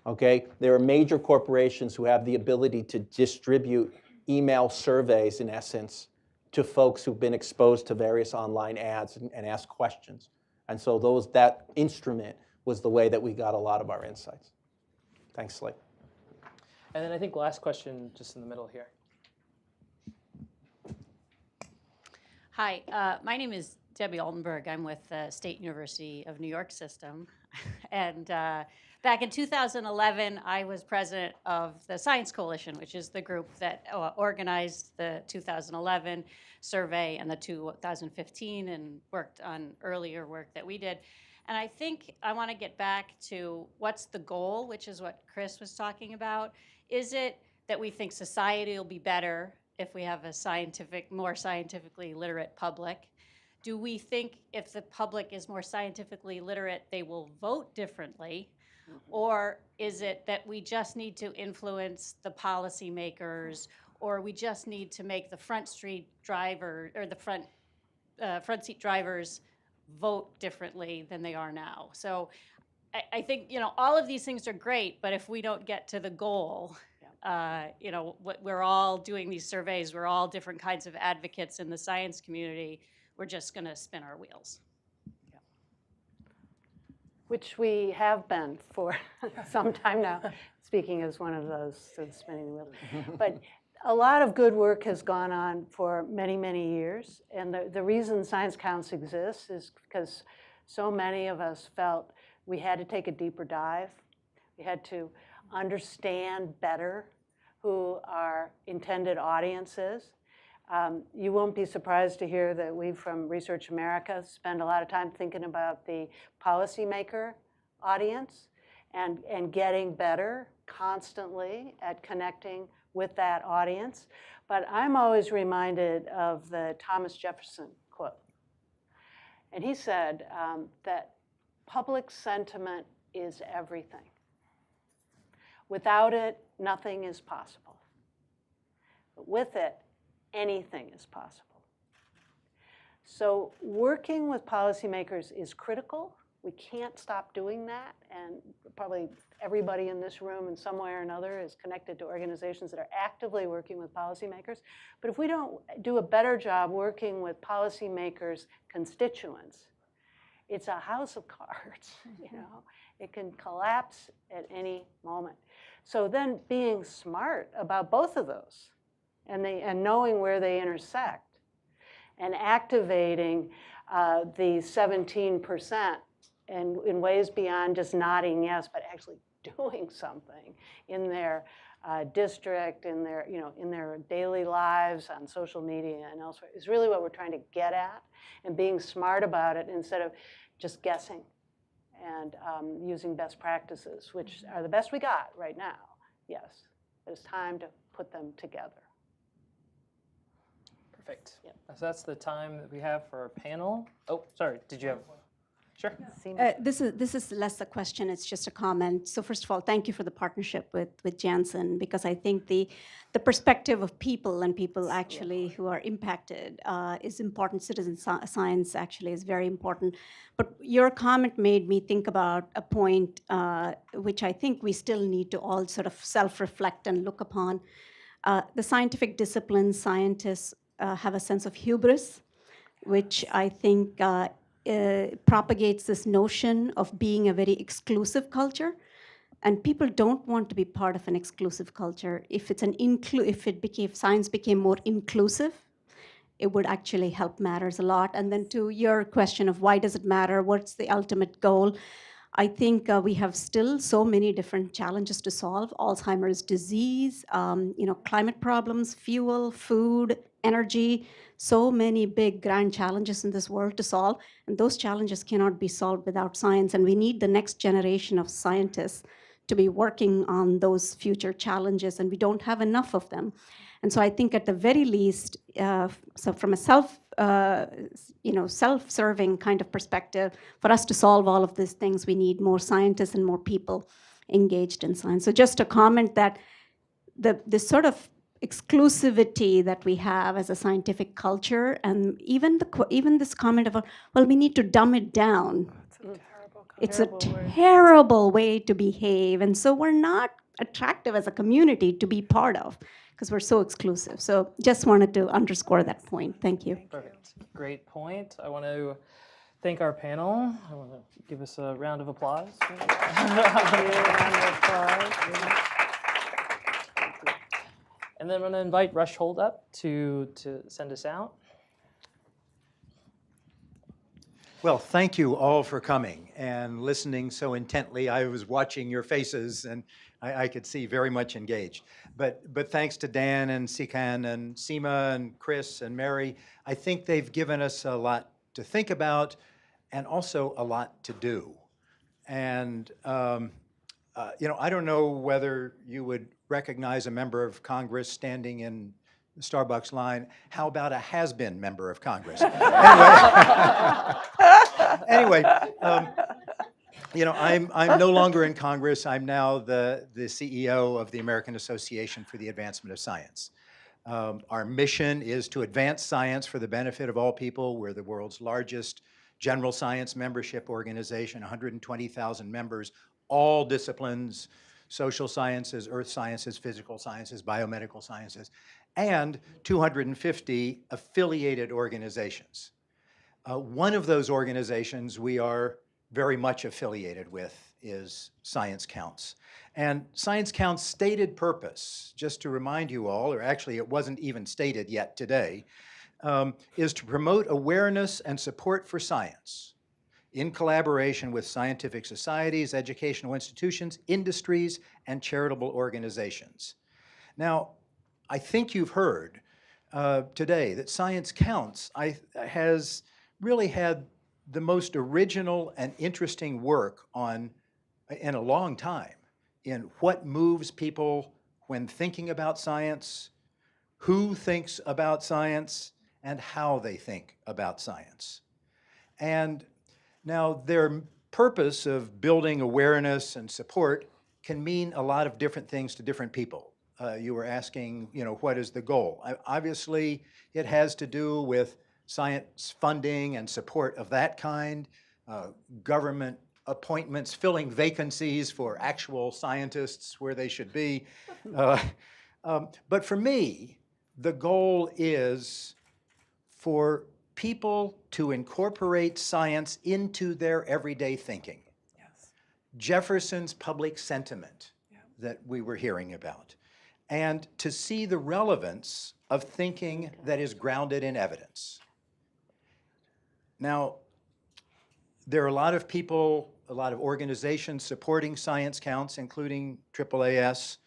S5: okay? There are major corporations who have the ability to distribute email surveys, in essence, to folks who've been exposed to various online ads and ask questions. And so that instrument was the way that we got a lot of our insights. Thanks, Slate.
S4: And then I think last question, just in the middle here.
S12: Hi, my name is Debbie Altenberg. I'm with the State University of New York system. And back in 2011, I was president of the Science Coalition, which is the group that organized the 2011 survey and the 2015 and worked on earlier work that we did. And I think I want to get back to what's the goal, which is what Chris was talking about. Is it that we think society will be better if we have a more scientifically literate public? Do we think if the public is more scientifically literate, they will vote differently? Or is it that we just need to influence the policymakers, or we just need to make the front seat drivers vote differently than they are now? So I think all of these things are great, but if we don't get to the goal, we're all doing these surveys, we're all different kinds of advocates in the science community, we're just going to spin our wheels.
S7: Which we have been for some time now, speaking as one of those spinning the wheel. But a lot of good work has gone on for many, many years. And the reason Science Counts exists is because so many of us felt we had to take a deeper dive. We had to understand better who our intended audience is. You won't be surprised to hear that we from Research America spend a lot of time thinking about the policymaker audience and getting better constantly at connecting with that audience. But I'm always reminded of the Thomas Jefferson quote. And he said that public sentiment is everything. Without it, nothing is possible. But with it, anything is possible. So working with policymakers is critical. We can't stop doing that. And probably everybody in this room in some way or another is connected to organizations that are actively working with policymakers. But if we don't do a better job working with policymakers' constituents, it's a house of cards, you know. It can collapse at any moment. So then being smart about both of those and knowing where they intersect and activating the 17% in ways beyond just nodding yes, but actually doing something in their district, in their daily lives, on social media and elsewhere, is really what we're trying to get at, and being smart about it instead of just guessing and using best practices, which are the best we got right now, yes. But it's time to put them together.
S4: Perfect.
S7: Yep.
S4: So that's the time that we have for our panel. Oh, sorry, did you have? Sure.
S3: This is less a question, it's just a comment. So first of all, thank you for the partnership with Janssen, because I think the perspective of people and people actually who are impacted is important. Citizen science actually is very important. But your comment made me think about a point which I think we still need to all sort of self-reflect and look upon. The scientific disciplines, scientists have a sense of hubris, which I think propagates this notion of being a very exclusive culture, and people don't want to be part of an exclusive culture. If science became more inclusive, it would actually help matters a lot. And then to your question of why does it matter, what's the ultimate goal? I think we have still so many different challenges to solve: Alzheimer's disease, climate problems, fuel, food, energy. So many big, grand challenges in this world to solve, and those challenges cannot be solved without science. And we need the next generation of scientists to be working on those future challenges, and we don't have enough of them. And so I think at the very least, so from a self-serving kind of perspective, for us to solve all of these things, we need more scientists and more people engaged in science. So just a comment that the sort of exclusivity that we have as a scientific culture, and even this comment about, well, we need to dumb it down. It's a terrible way to behave, and so we're not attractive as a community to be part of, because we're so exclusive. So just wanted to underscore that point. Thank you.
S4: Perfect. Great point. I want to thank our panel. I want to give us a round of applause. And then I'm going to invite Rush Hold up to send us out.
S13: Well, thank you all for coming and listening so intently. I was watching your faces, and I could see very much engaged. But thanks to Dan and Sikan and Seema and Chris and Mary, I think they've given us a lot to think about and also a lot to do. And I don't know whether you would recognize a member of Congress standing in the Starbucks line. How about a has-been member of Congress? Anyway, I'm no longer in Congress. I'm now the CEO of the American Association for the Advancement of Science. Our mission is to advance science for the benefit of all people. We're the world's largest general science membership organization, 120,000 members, all disciplines, social sciences, earth sciences, physical sciences, biomedical sciences, and 250 affiliated organizations. One of those organizations we are very much affiliated with is Science Counts. And Science Counts' stated purpose, just to remind you all, or actually it wasn't even stated yet today, is to promote awareness and support for science in collaboration with scientific societies, educational institutions, industries, and charitable organizations. Now, I think you've heard today that Science Counts has really had the most original and interesting work in a long time in what moves people when thinking about science, who thinks about science, and how they think about science. And now their purpose of building awareness and support can mean a lot of different things to different people. You were asking, what is the goal? Obviously, it has to do with science funding and support of that kind, government appointments, filling vacancies for actual scientists where they should be. But for me, the goal is for people to incorporate science into their everyday thinking.
S6: Yes.
S13: Jefferson's public sentiment that we were hearing about, and to see the relevance of thinking that is grounded in evidence. Now, there are a lot of people, a lot of organizations supporting Science Counts, including AAAS.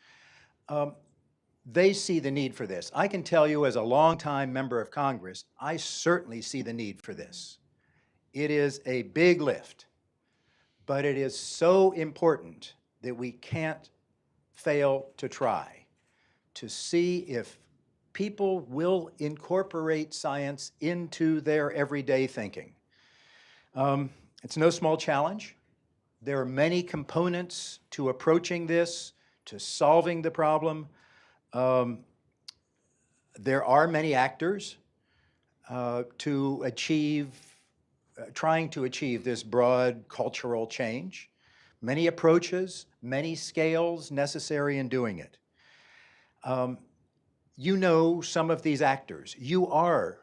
S13: They see the need for this. I can tell you as a longtime member of Congress, I certainly see the need for this. It is a big lift, but it is so important that we can't fail to try to see if people will incorporate science into their everyday thinking. It's no small challenge. There are many components to approaching this, to solving the problem. There are many actors trying to achieve this broad cultural change. Many approaches, many scales necessary in doing it. You know some of these actors. You are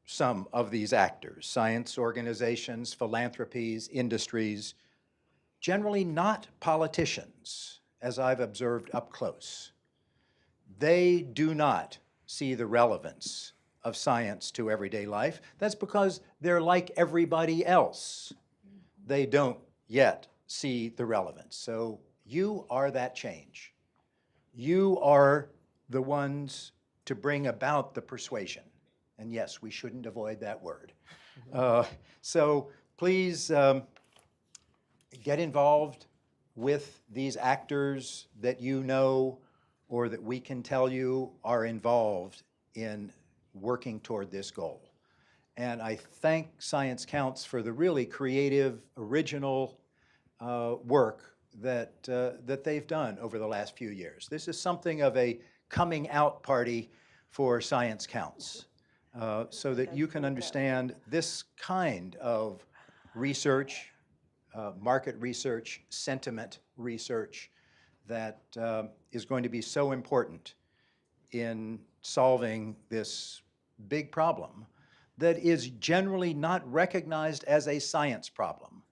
S13: some of these actors, science organizations, philanthropies, industries, generally not politicians, as I've observed up close. They do not see the relevance of science to everyday life. That's because they're like everybody else. They don't yet see the relevance. So you are that change. You are the ones to bring about the persuasion. And yes, we shouldn't avoid that word. So please get involved with these actors that you know or that we can tell you are involved in working toward this goal. And I thank Science Counts for the really creative, original work that they've done over the last few years. This is something of a coming out party for Science Counts, so that you can understand this kind of research, market research, sentiment research that is going to be so important in solving this big problem that is generally not recognized as a science problem.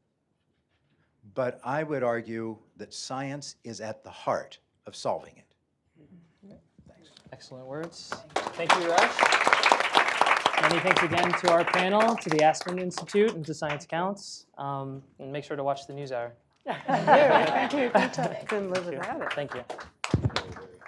S13: But I would argue that science is at the heart of solving it. Thanks.
S4: Excellent words. Thank you, Rush. Many thanks again to our panel, to the Aspen Institute, and to Science Counts. And make sure to watch the NewsHour.
S7: Thank you. Couldn't live without it.
S4: Thank you.